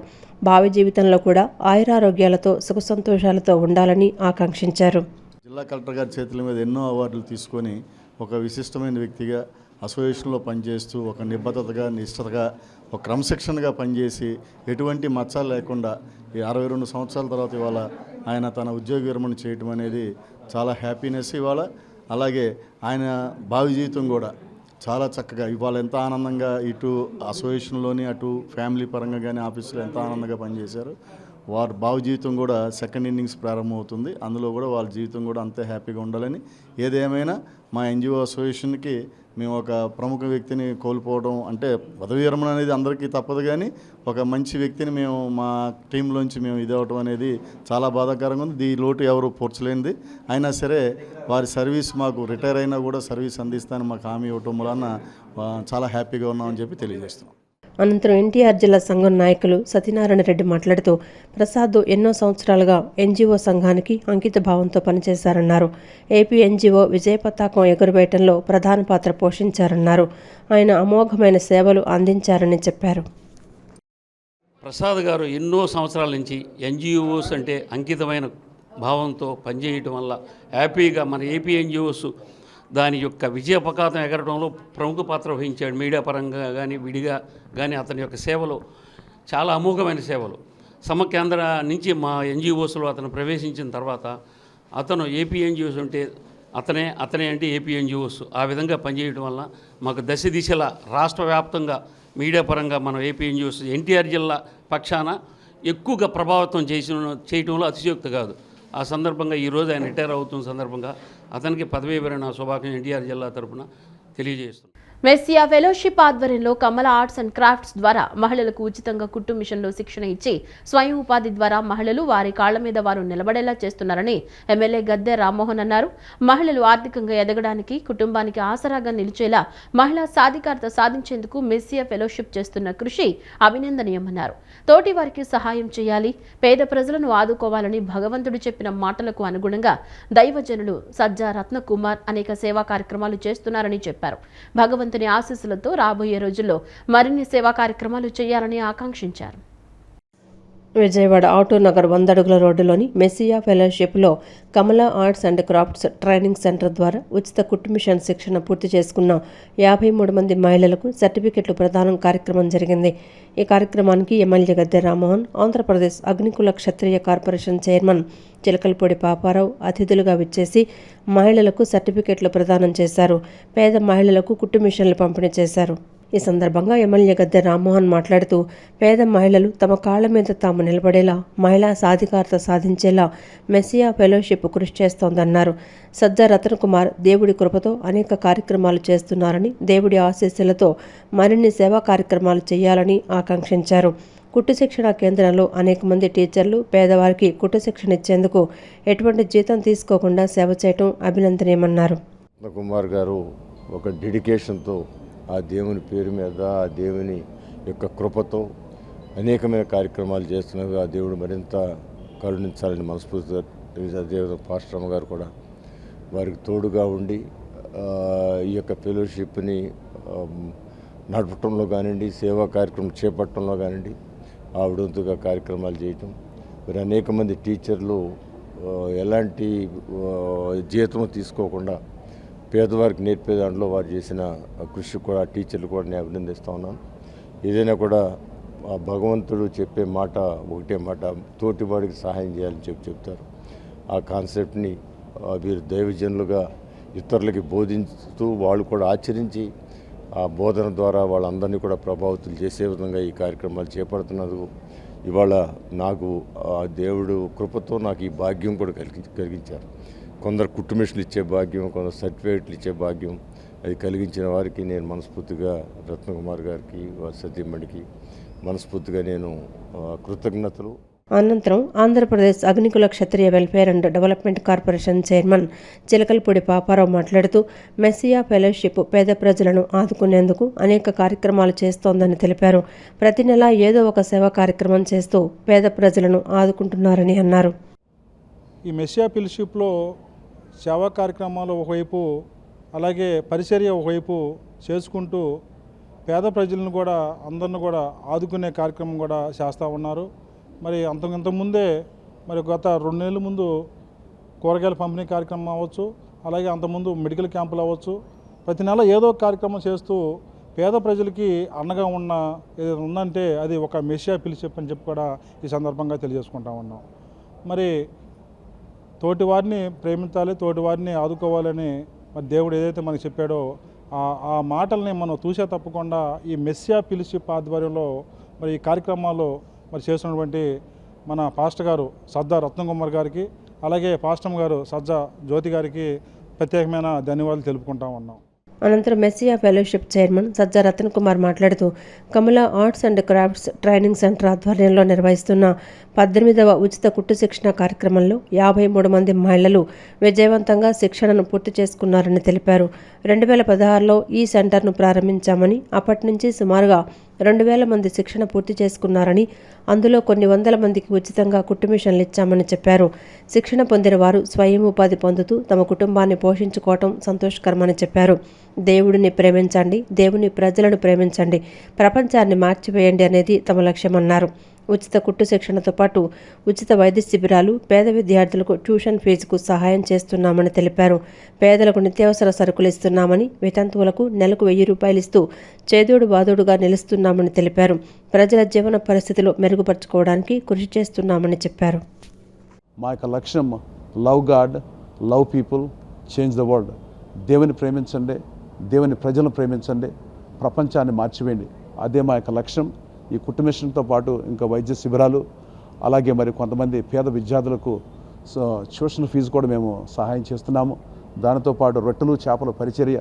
భావి జీవితంలో కూడా ఆయురారోగ్యాలతో సుఖ సంతోషాలతో ఉండాలని ఆకాంక్షించారు. జిల్లా కలెక్టర్ గారి చేతుల మీద ఎన్నో అవార్డులు తీసుకొని ఒక విశిష్టమైన వ్యక్తిగా అసోసియేషన్లో పనిచేస్తూ ఒక నిబద్ధతగా, నిష్ఠతగా, ఒక క్రమశిక్షణగా పనిచేసి ఎటువంటి మచ్చ లేకుండా ఈ 62 సంవత్సరాల తర్వాత ఇవాళ ఆయన తన ఉద్యోగ విరమణ చేయటం అనేది చాలా హ్యాపీనెస్ ఇవాళ. అలాగే ఆయన భావి జీవితం కూడా చాలా చక్కగా ఇవాళ ఎంత ఆనందంగా ఇటు అసోసియేషన్లోని అటు ఫ్యామిలీ పరంగా కానీ ఆఫీసులో ఎంత ఆనందంగా పనిచేశారు. వారి భావి జీవితం కూడా సెకండ్ ఇన్నింగ్స్ ప్రారంభమవుతుంది. అందులో కూడా వాళ్ళ జీవితం కూడా అంతే హ్యాపీగా ఉండాలని, ఏదేమైనా మా ఎన్జిఓ అసోసియేషన్కి మేము ఒక ప్రముఖ వ్యక్తిని కోల్పోవడం అంటే పదవీ విరమణ అనేది అందరికీ తప్పదు, కానీ ఒక మంచి వ్యక్తిని మేము మా టీంలోంచి మేము ఇదవటం అనేది చాలా బాధాకరంగా ఉంది. ఈ లోటు ఎవరు పూడ్చలేనిది. అయినా సరే వారి సర్వీస్ మాకు రిటైర్ అయినా కూడా సర్వీస్ అందిస్తానని మాకు హామీ ఇవ్వటం వలన చాలా హ్యాపీగా ఉన్నామని చెప్పి తెలియజేస్తున్నాం. అనంతరం ఎన్టీఆర్ జిల్లా సంఘం నాయకులు సత్యనారాయణ రెడ్డి మాట్లాడుతూ ప్రసాద్ ఎన్నో సంవత్సరాలుగా ఎన్జీఓ సంఘానికి అంకిత భావంతో పనిచేశారన్నారు. ఏపీ ఎన్జీఓ విజయ పతాకం ఎగురవేయటంలో ప్రధాన పాత్ర పోషించారన్నారు. ఆయన అమోఘమైన సేవలు అందించారని చెప్పారు. ప్రసాద్ గారు ఎన్నో సంవత్సరాల నుంచి ఎన్జిఓస్ అంటే అంకితమైన భావంతో పనిచేయటం వల్ల హ్యాపీగా మన ఏపీ ఎన్జిఓస్ దాని యొక్క విజయ పతాకం ఎగరడంలో ప్రముఖ పాత్ర వహించాడు. మీడియా పరంగా కానీ విడిగా కానీ అతని యొక్క సేవలు చాలా అమోఘమైన సేవలు. సమకేంద్ర నుంచి మా ఎన్జిఓస్లో అతను ప్రవేశించిన తర్వాత అతను ఏపీ ఎన్జిఓస్ అంటే అతనే అంటే ఏపీ ఎన్జిఓస్ ఆ విధంగా పనిచేయడం వల్ల మాకు దశ దిశలా రాష్ట్ర వ్యాప్తంగా మీడియా పరంగా మనం ఏపీ ఎన్జిఓస్ ఎన్టీఆర్ జిల్లా పక్షాన ఎక్కువగా ప్రభావితం చేయడంలో అతిశయోక్తి కాదు. ఆ సందర్భంగా ఈరోజు ఆయన రిటైర్ అవుతున్న సందర్భంగా అతనికి పదవీ విరమణ శుభాకాంక్షలు ఎన్టీఆర్ జిల్లా తరఫున తెలియజేస్తున్నాం. మెస్సియా ఫెలోషిప్ ఆధ్వర్యంలో కమల ఆర్ట్స్ అండ్ క్రాఫ్ట్స్ ద్వారా మహిళలకు ఉచితంగా కుట్టు మిషన్లో శిక్షణ ఇచ్చి స్వయం ఉపాధి ద్వారా మహిళలు వారి కాళ్ల మీద వారు నిలబడేలా చేస్తున్నారని ఎమ్మెల్యే గద్దె రామ్మోహన్ అన్నారు. మహిళలు ఆర్థికంగా ఎదగడానికి, కుటుంబానికి ఆసరాగా నిలిచేలా మహిళా సాధికారత సాధించేందుకు మెస్సియా ఫెలోషిప్ చేస్తున్న కృషి అభినందనీయమన్నారు. తోటి వారికి సహాయం చేయాలి, పేద ప్రజలను ఆదుకోవాలని భగవంతుడు చెప్పిన మాటలకు అనుగుణంగా దైవజనులు సజ్జా రత్నకుమార్ అనేక సేవా కార్యక్రమాలు చేస్తున్నారని చెప్పారు. భగవంతుని ఆశీస్సులతో రాబోయే రోజుల్లో మరిన్ని సేవా కార్యక్రమాలు చేయాలని ఆకాంక్షించారు. విజయవాడ ఆటోనగర్ 100 అడుగుల రోడ్డులోని మెస్సియా ఫెలోషిప్లో Kamala arts and crafts training centre ద్వారా ఉచిత కుట్టు మిషన్ శిక్షణ పూర్తి చేసుకున్న 53 మంది మహిళలకు సర్టిఫికెట్లు ప్రదానం కార్యక్రమం జరిగింది. ఈ కార్యక్రమానికి ఎమ్మెల్యే గద్దె రామ్మోహన్, ఆంధ్రప్రదేశ్ అగ్నికుల క్షత్రియ కార్పొరేషన్ చైర్మన్ చిలకలపూడి పాపారావు అతిథులుగా విచ్చేసి మహిళలకు సర్టిఫికెట్లు ప్రదానం చేశారు. పేద మహిళలకు కుట్టు మిషన్లు పంపిణీ చేశారు. ఈ సందర్భంగా ఎమ్మెల్యే గద్దె రామ్మోహన్ మాట్లాడుతూ పేద మహిళలు తమ కాళ్ల మీద తాము నిలబడేలా, మహిళా సాధికారత సాధించేలా మెస్సియా ఫెలోషిప్ కృషి చేస్తోందన్నారు. సజ్జా రతన్ కుమార్ దేవుడి కృపతో అనేక కార్యక్రమాలు చేస్తున్నారని, దేవుడి ఆశీస్సులతో మరిన్ని సేవా కార్యక్రమాలు చేయాలని ఆకాంక్షించారు. కుట్టు శిక్షణ కేంద్రంలో అనేక మంది టీచర్లు పేదవారికి కుట్టు శిక్షణ ఇచ్చేందుకు ఎటువంటి జీతం తీసుకోకుండా సేవ చేయడం అభినందనీయమన్నారు. కుమార్ గారు ఒక డెడికేషన్తో ఆ దేవుని పేరు మీద, ఆ దేవుని యొక్క కృపతో అనేకమైన కార్యక్రమాలు చేస్తున్నారు. ఆ దేవుడు మరింత కరుణించాలని మనస్ఫూర్తిగా అదేవిధంగా పాస్టర్ గారు కూడా వారికి తోడుగా ఉండి ఈ యొక్క ఫెలోషిప్ని నడపటంలో కానివ్వండి, సేవా కార్యక్రమం చేపట్టడంలో కానివ్వండి ఆవిడంతుగా కార్యక్రమాలు చేయటం. మరి అనేక మంది టీచర్లు ఎలాంటి జీతం తీసుకోకుండా పేదవారికి నేర్పే దాంట్లో వారు చేసిన కృషి కూడా టీచర్లు కూడా నేను అభినందిస్తూ ఉన్నాను. ఏదైనా కూడా భగవంతుడు చెప్పే మాట ఒకటే మాట, తోటివాడికి సహాయం చేయాలని చెప్తారు. ఆ కాన్సెప్ట్ని వీరు దైవజనులుగా ఇతరులకి బోధించుతూ వాళ్ళు కూడా ఆచరించి ఆ బోధన ద్వారా వాళ్ళందరినీ కూడా ప్రభావితులు చేసే విధంగా ఈ కార్యక్రమాలు చేపడుతున్నందుకు ఇవాళ నాకు దేవుడు కృపతో నాకు ఈ భాగ్యం కూడా కలిగించారు. కొందరు కుట్టు మిషన్లు ఇచ్చే భాగ్యం, కొందరు సర్టిఫికేట్లు ఇచ్చే భాగ్యం అది కలిగించిన వారికి నేను మనస్ఫూర్తిగా రత్నకుమార్ గారికి, వారి సతీమణికి మనస్ఫూర్తిగా నేను కృతజ్ఞతలు. అనంతరం Andhra Pradesh Agnikula Kshatriya welfare and development corporation chairman Chilakalapudi Paparao మాట్లాడుతూ మెస్సియా ఫెలోషిప్ పేద ప్రజలను ఆదుకునేందుకు అనేక కార్యక్రమాలు చేస్తోందని తెలిపారు. ప్రతి నెల ఏదో ఒక సేవా కార్యక్రమం చేస్తూ పేద ప్రజలను ఆదుకుంటున్నారని అన్నారు. ఈ మెస్సియా ఫెలోషిప్లో సేవా కార్యక్రమాలు ఒకవైపు, అలాగే పరిచర్య ఒకవైపు చేసుకుంటూ పేద ప్రజలను కూడా అందరిని కూడా ఆదుకునే కార్యక్రమం కూడా చేస్తూ ఉన్నారు. మరి అంతకుముందే మరి గత 2 నెలల ముందు కూరగాయల పంపిణీ కార్యక్రమం అవ్వచ్చు, అలాగే అంతకుముందు మెడికల్ క్యాంపులు అవ్వచ్చు, ప్రతి నెల ఏదో కార్యక్రమం చేస్తూ పేద ప్రజలకి అండగా ఉన్న ఏదైనా ఉందంటే అది ఒక మెస్సియా ఫెలోషిప్ అని చెప్పి కూడా ఈ సందర్భంగా తెలియజేసుకుంటా ఉన్నాం. మరి తోటి వారిని ప్రేమించాలి, తోటి వారిని ఆదుకోవాలని మరి దేవుడు ఏదైతే మనకు చెప్పాడో ఆ మాటల్ని మనం తూసే తప్పకుండా ఈ మెస్సియా ఫెలోషిప్ ఆధ్వర్యంలో మరి ఈ కార్యక్రమాల్లో మరి చేస్తున్నటువంటి మన పాస్టర్ గారు సజ్జా రత్నకుమార్ గారికి, అలాగే పాస్టర్ గారు సజ్జా జ్యోతి గారికి ప్రత్యేకమైన ధన్యవాదాలు తెలుపుకుంటా ఉన్నాం. అనంతరం Messiah fellowship chairman Sajja Ratan Kumar మాట్లాడుతూ Kamala arts and crafts training centre ఆధ్వర్యంలో నిర్వహిస్తున్న 18వ ఉచిత కుట్టు శిక్షణ కార్యక్రమంలో 53 మంది మహిళలు విజయవంతంగా శిక్షణను పూర్తి చేసుకున్నారని తెలిపారు. 2016లో ఈ సెంటర్ను ప్రారంభించామని, అప్పటి నుంచి సుమారుగా 2000 మంది శిక్షణ పూర్తి చేసుకున్నారని, అందులో కొన్ని వందల మందికి ఉచితంగా కుట్టు మిషన్లు ఇచ్చామని చెప్పారు. శిక్షణ పొందిన వారు స్వయం ఉపాధి పొందుతూ తమ కుటుంబాన్ని పోషించుకోవటం సంతోషకరమని చెప్పారు. దేవుడిని ప్రేమించండి, దేవుని ప్రజలను ప్రేమించండి, ప్రపంచాన్ని మార్చివేయండి అనేది తమ లక్ష్యమన్నారు. ఉచిత కుట్టు శిక్షణతో పాటు ఉచిత వైద్య శిబిరాలు, పేద విద్యార్థులకు ట్యూషన్ ఫీజుకు సహాయం చేస్తున్నామని తెలిపారు. పేదలకు నిత్యావసర సరుకులు ఇస్తున్నామని, వితంతువులకు నెలకు 1000 రూపాయలు ఇస్తూ చేదోడు బాదోడుగా నిలుస్తున్నామని తెలిపారు. ప్రజల జీవన పరిస్థితులు మెరుగుపరచుకోవడానికి కృషి చేస్తున్నామని చెప్పారు. మా యొక్క లక్ష్యం love God, love people, change the world. దేవుని ప్రేమించండి, దేవుని ప్రజలను ప్రేమించండి, ప్రపంచాన్ని మార్చివేయండి. అదే మా యొక్క లక్ష్యం. ఈ కుట్టు మిషన్తో పాటు ఇంకా వైద్య శిబిరాలు, అలాగే మరి కొంతమంది పేద విద్యార్థులకు ట్యూషన్ ఫీజు కూడా మేము సహాయం చేస్తున్నాము. దానితో పాటు రొట్టెలు చేపల పరిచర్య,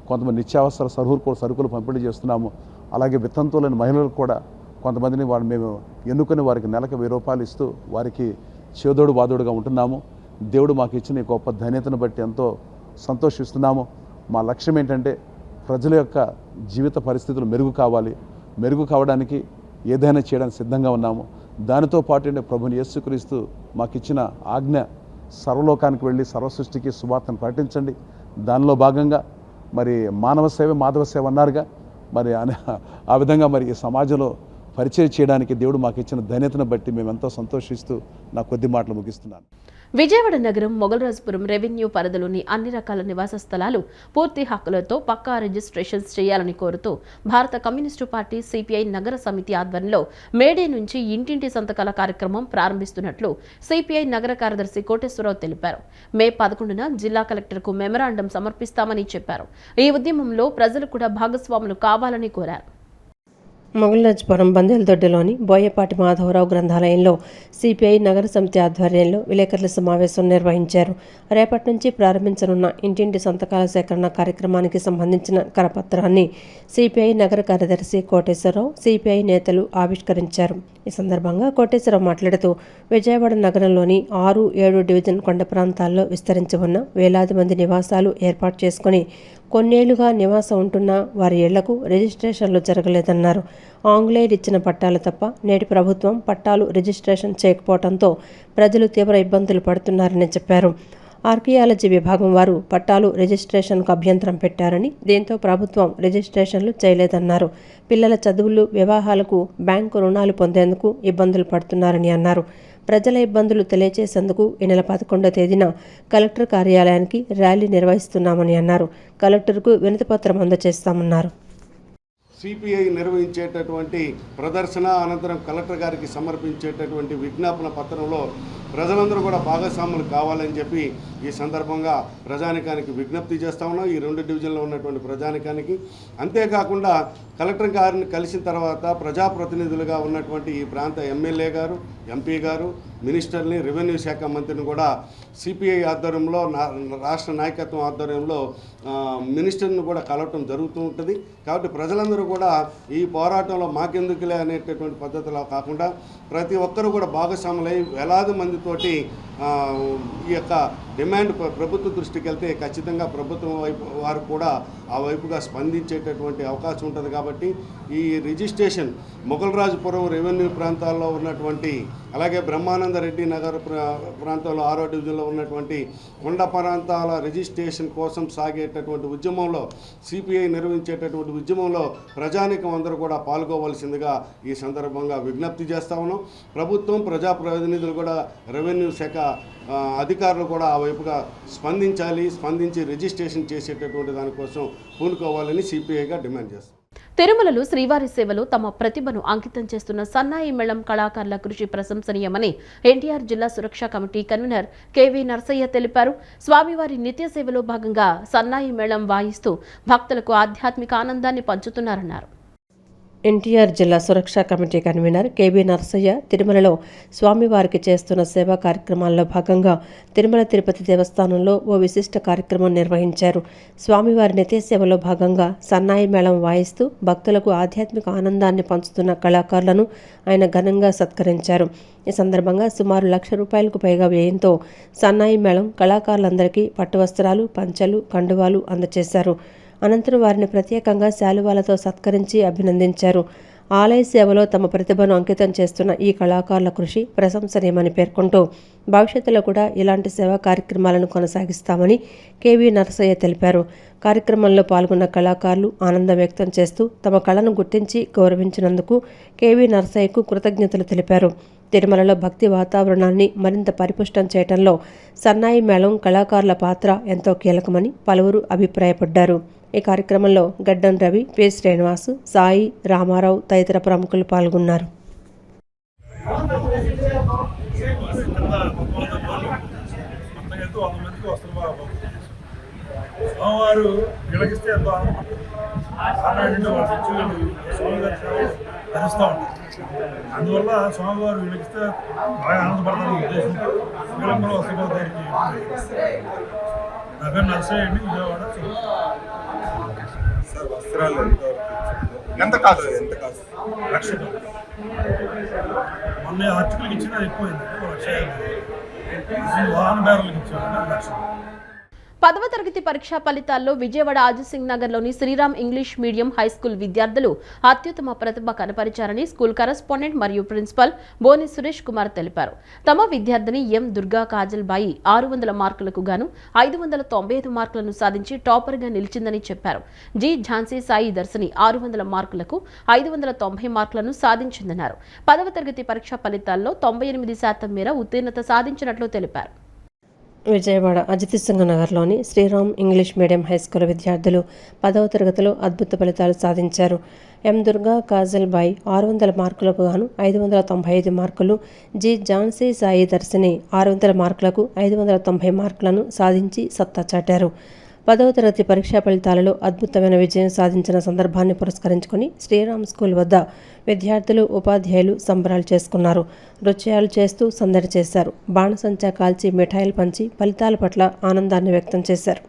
కొంతమంది నిత్యావసర సరుకులు పంపిణీ చేస్తున్నాము. అలాగే వితంతువు లేని మహిళలకు కూడా కొంతమందిని మేము ఎన్నుకొని వారికి నెలకు 1000 రూపాయలు ఇస్తూ వారికి చేదోడు వాదోడుగా ఉంటున్నాము. దేవుడు మాకు ఇచ్చిన ఈ గొప్ప ధన్యతను బట్టి ఎంతో సంతోషిస్తున్నాము. మా లక్ష్యం ఏంటంటే ప్రజల యొక్క జీవిత పరిస్థితులు మెరుగు కావడానికి ఏదైనా చేయడానికి సిద్ధంగా ఉన్నాము. దానితో పాటు ప్రభుని యేసుక్రీస్తు మాకు ఇచ్చిన ఆజ్ఞ సర్వలోకానికి వెళ్ళి సర్వసృష్టికి సువార్తను ప్రకటించండి. దానిలో భాగంగా మరి మానవ సేవ మాధవ సేవ అన్నారుగా, మరి ఆ విధంగా మరి ఈ సమాజంలో పరిచయం చేయడానికి దేవుడు మాకు ఇచ్చిన ధన్యతను బట్టి మేము ఎంతో సంతోషిస్తూ నా కొద్ది మాటలు ముగిస్తున్నాను. విజయవాడ నగరం మొగల్రాజపురం రెవెన్యూ పరిధిలోని అన్ని రకాల నివాస స్థలాలు పూర్తి హక్కులతో పక్కా రిజిస్ట్రేషన్స్ చేయాలని కోరుతూ భారత కమ్యూనిస్టు పార్టీ సిపిఐ నగర సమితి ఆధ్వర్యంలో మేడే నుంచి ఇంటింటి సంతకాల కార్యక్రమం ప్రారంభిస్తున్నట్లు సిపిఐ నగర కార్యదర్శి కోటేశ్వరరావు తెలిపారు. మే 11న జిల్లా కలెక్టర్కు మెమరాండం సమర్పిస్తామని చెప్పారు. ఈ ఉద్యమంలో ప్రజలు కూడా భాగస్వాములు కావాలని కోరారు. మొగల్రాజపురం బందేలదొడ్డిలోని బోయపాటి మాధవరావు గ్రంథాలయంలో సిపిఐ నగర సమితి ఆధ్వర్యంలో విలేకరుల సమావేశం నిర్వహించారు. రేపటి నుంచి ప్రారంభించనున్న ఇంటింటి సంతకాల సేకరణ కార్యక్రమానికి సంబంధించిన కరపత్రాన్ని సిపిఐ నగర కార్యదర్శి కోటేశ్వరరావు, సిపిఐ నేతలు ఆవిష్కరించారు. ఈ సందర్భంగా కోటేశ్వరరావు మాట్లాడుతూ విజయవాడ నగరంలోని 6, 7 డివిజన్ కొండ ప్రాంతాల్లో విస్తరించి ఉన్న వేలాది మంది నివాసాలు ఏర్పాటు చేసుకుని కొన్నేళ్లుగా నివాసం ఉంటున్న వారి ఇళ్లకు రిజిస్ట్రేషన్లు జరగలేదన్నారు. ఆంగ్లేయులు ఇచ్చిన పట్టాలు తప్ప నేటి ప్రభుత్వం పట్టాలు రిజిస్ట్రేషన్ చేయకపోవడంతో ప్రజలు తీవ్ర ఇబ్బందులు పడుతున్నారని చెప్పారు. ఆర్కియాలజీ విభాగం వారు పట్టాలు రిజిస్ట్రేషన్కు అభ్యంతరం పెట్టారని, దీంతో ప్రభుత్వం రిజిస్ట్రేషన్లు చేయలేదన్నారు. పిల్లల చదువులు, వివాహాలకు బ్యాంకు రుణాలు పొందేందుకు ఇబ్బందులు పడుతున్నారని అన్నారు. ప్రజల ఇబ్బందులు తెలియజేసేందుకు ఈ నెల 11వ తేదీన కలెక్టర్ కార్యాలయానికి ర్యాలీ నిర్వహిస్తున్నామని అన్నారు. కలెక్టర్కు వినతిపత్రం అందజేస్తామన్నారు. సిపిఐ నిర్వహించేటటువంటి ప్రదర్శన అనంతరం కలెక్టర్ గారికి సమర్పించేటటువంటి విజ్ఞాపన పత్రంలో ప్రజలందరూ కూడా భాగస్వాములు కావాలని చెప్పి ఈ సందర్భంగా ప్రజానికానికి విజ్ఞప్తి చేస్తా ఉన్నాం. ఈ 2 డివిజన్లో ఉన్నటువంటి ప్రజానికానికి, అంతేకాకుండా కలెక్టర్ గారిని కలిసిన తర్వాత ప్రజాప్రతినిధులుగా ఉన్నటువంటి ఈ ప్రాంత ఎమ్మెల్యే గారు, ఎంపీ గారు, మినిస్టర్ని, రెవెన్యూ శాఖ మంత్రిని కూడా సిపిఐ ఆధ్వర్యంలో, రాష్ట్ర నాయకత్వం ఆధ్వర్యంలో మినిస్టర్ని కూడా కలవటం జరుగుతూ ఉంటుంది. కాబట్టి ప్రజలందరూ కూడా ఈ పోరాటంలో మాకెందుకులే అనేటటువంటి పద్ధతిలో కాకుండా ప్రతి ఒక్కరూ కూడా భాగస్వాములై వేలాది మందితోటి ఈ యొక్క డిమాండ్ ప్రభుత్వ దృష్టికి వెళ్తే ఖచ్చితంగా ప్రభుత్వం వైపు వారు కూడా ఆ వైపుగా స్పందించేటటువంటి అవకాశం ఉంటుంది. కాబట్టి ఈ రిజిస్ట్రేషన్ మొగల్రాజపురం రెవెన్యూ ప్రాంతాల్లో ఉన్నటువంటి, అలాగే బ్రహ్మానందరెడ్డి నగర్ ప్రాంతంలో 6వ డివిజన్లో ఉన్నటువంటి కొండ ప్రాంతాల రిజిస్ట్రేషన్ కోసం సాగేటటువంటి ఉద్యమంలో, సిపిఐ నిర్వహించేటటువంటి ఉద్యమంలో ప్రజానికం అందరూ కూడా పాల్గొవలసిందిగా ఈ సందర్భంగా విజ్ఞప్తి చేస్తా ఉన్నాం. ప్రభుత్వం, ప్రజాప్రతినిధులు కూడా, రెవెన్యూ శాఖ అధికారులు కూడా ఆ వైపుగా స్పందించి రిజిస్ట్రేషన్ చేసేటటువంటి దానికోసం పూనుకోవాలని సిపిఐగా డిమాండ్ చేస్తాం. తిరుమలలో శ్రీవారి సేవలో తమ ప్రతిభను అంకితం చేస్తున్న సన్నాయి మేళం కళాకారుల కృషి ప్రశంసనీయమని ఎన్టీఆర్ జిల్లా సురక్షా కమిటీ కన్వీనర్ కెవి నరసయ్య తెలిపారు. స్వామివారి నిత్య సేవలో భాగంగా సన్నాయి మేళం వాయిస్తూ భక్తులకు ఆధ్యాత్మిక ఆనందాన్ని పంచుతున్నారన్నారు. ఎన్టీఆర్ జిల్లా సురక్షా కమిటీ కన్వీనర్ కేబీ నరసయ్య తిరుమలలో స్వామివారికి చేస్తున్న సేవా కార్యక్రమాల్లో భాగంగా తిరుమల తిరుపతి దేవస్థానంలో ఓ విశిష్ట కార్యక్రమం నిర్వహించారు. స్వామివారి నిత్య సేవలో భాగంగా సన్నాయి మేళం వాయిస్తూ భక్తులకు ఆధ్యాత్మిక ఆనందాన్ని పంచుతున్న కళాకారులను ఆయన ఘనంగా సత్కరించారు. ఈ సందర్భంగా సుమారు ₹1,00,000కు పైగా వ్యయంతో సన్నాయి మేళం కళాకారులందరికీ పట్టు వస్త్రాలు, పంచలు, కండువాలు అందజేశారు. అనంతరం వారిని ప్రత్యేకంగా శాలువాలతో సత్కరించి అభినందించారు. ఆలయ సేవలో తమ ప్రతిభను అంకితం చేస్తున్న ఈ కళాకారుల కృషి ప్రశంసనీయమని పేర్కొంటూ భవిష్యత్తులో కూడా ఇలాంటి సేవా కార్యక్రమాలను కొనసాగిస్తామని కేవీ నరసయ్య తెలిపారు. కార్యక్రమంలో పాల్గొన్న కళాకారులు ఆనందం వ్యక్తం చేస్తూ తమ కళను గుర్తించి గౌరవించినందుకు కేవీ నరసయ్యకు కృతజ్ఞతలు తెలిపారు. తిరుమలలో భక్తి వాతావరణాన్ని మరింత పరిపుష్టం చేయడంలో సన్నాయి మేళం కళాకారుల పాత్ర ఎంతో కీలకమని పలువురు అభిప్రాయపడ్డారు. ఈ కార్యక్రమంలో గడ్డం రవి, పి శ్రీనివాసు, సాయి, రామారావు తదితర ప్రముఖులు పాల్గొన్నారు. స్వామివారు వెలిగిస్తే ఎంతో ధరిస్తూ ఉంటారు. అందువల్ల స్వామివారు వెలిగిస్తే బాగా ఆనందపడతారు ఉద్దేశంతో విలంబలో వస్తువులకి నగర్ నర్సరీ అండి విజయవాడ. ఎకరాలు ఎంత కాస్ట్? లక్ష మొన్న ఆర్టికల్కి ఇచ్చినా ఎక్కువైంది, లక్ష వాహన బేరాలకు ఇచ్చారు లక్ష. 10వ తరగతి పరీక్షా ఫలితాల్లో విజయవాడ ఆజసింగ్ నగర్లోని శ్రీరామ్ ఇంగ్లీష్ మీడియం హైస్కూల్ విద్యార్థులు అత్యుత్తమ ప్రతిభ కనపరిచారని స్కూల్ కరెస్పాండెంట్ మరియు ప్రిన్సిపల్ బోని సురేష్ కుమార్ తెలిపారు. తమ విద్యార్థిని ఎం దుర్గా కాజల్ బాయి 600 మార్కులకు గాను 595 మార్కులను సాధించి టాపర్గా నిలిచిందని చెప్పారు. జి ఝాన్సీ సాయి దర్శిని 600 మార్కులకు 590 మార్కులను సాధించిందన్నారు. 10వ తరగతి పరీక్షా ఫలితాల్లో 98% మేర ఉత్తీర్ణత సాధించినట్లు తెలిపారు. విజయవాడ అజిత్ సింగ్ నగర్లోని శ్రీరామ్ ఇంగ్లీష్ మీడియం హైస్కూల్ విద్యార్థులు 10వ తరగతిలో అద్భుత ఫలితాలు సాధించారు. ఎం దుర్గా కాజల్ బాయ్ 600 మార్కులకు గాను 595 మార్కులు, జి ఝాన్సీ సాయి దర్శిని 600 మార్కులకు 590 మార్కులను సాధించి సత్తా చాటారు. 10వ తరగతి పరీక్షా ఫలితాలలో అద్భుతమైన విజయం సాధించిన సందర్భాన్ని పురస్కరించుకుని శ్రీరామ్ స్కూల్ వద్ద విద్యార్థులు ఉపాధ్యాయులు సంబరాలు చేసుకున్నారు. నృత్యాలు చేస్తూ సందడి చేశారు. బాణసంచా కాల్చి మిఠాయిలు పంచి ఫలితాల పట్ల ఆనందాన్ని వ్యక్తం చేశారు.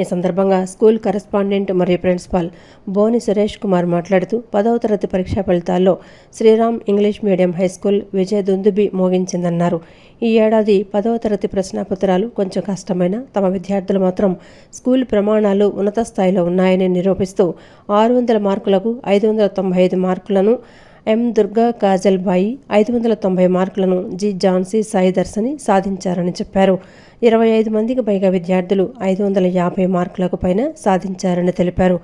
ఈ సందర్భంగా స్కూల్ కరెస్పాండెంట్ మరియు ప్రిన్సిపాల్ బోని సురేష్ కుమార్ మాట్లాడుతూ 10వ తరగతి పరీక్షా ఫలితాల్లో శ్రీరామ్ ఇంగ్లీష్ మీడియం హైస్కూల్ విజయ దుందుబి మోగించిందన్నారు. ఈ ఏడాది 10వ తరగతి ప్రశ్నాపత్రాలు కొంచెం కష్టమైన తమ విద్యార్థులు మాత్రం స్కూల్ ప్రమాణాలు ఉన్నత స్థాయిలో ఉన్నాయని నిరూపిస్తూ 600 మార్కులకు 595 మార్కులను ఎం దుర్గా కాజల్ బాయి, 590 మార్కులను జి ఝాన్సీ సాయి దర్శిని సాధించారని చెప్పారు. 25 మందికి పైగా విద్యార్థులు 550 మార్కులకు పైన సాధించారని తెలిపారు.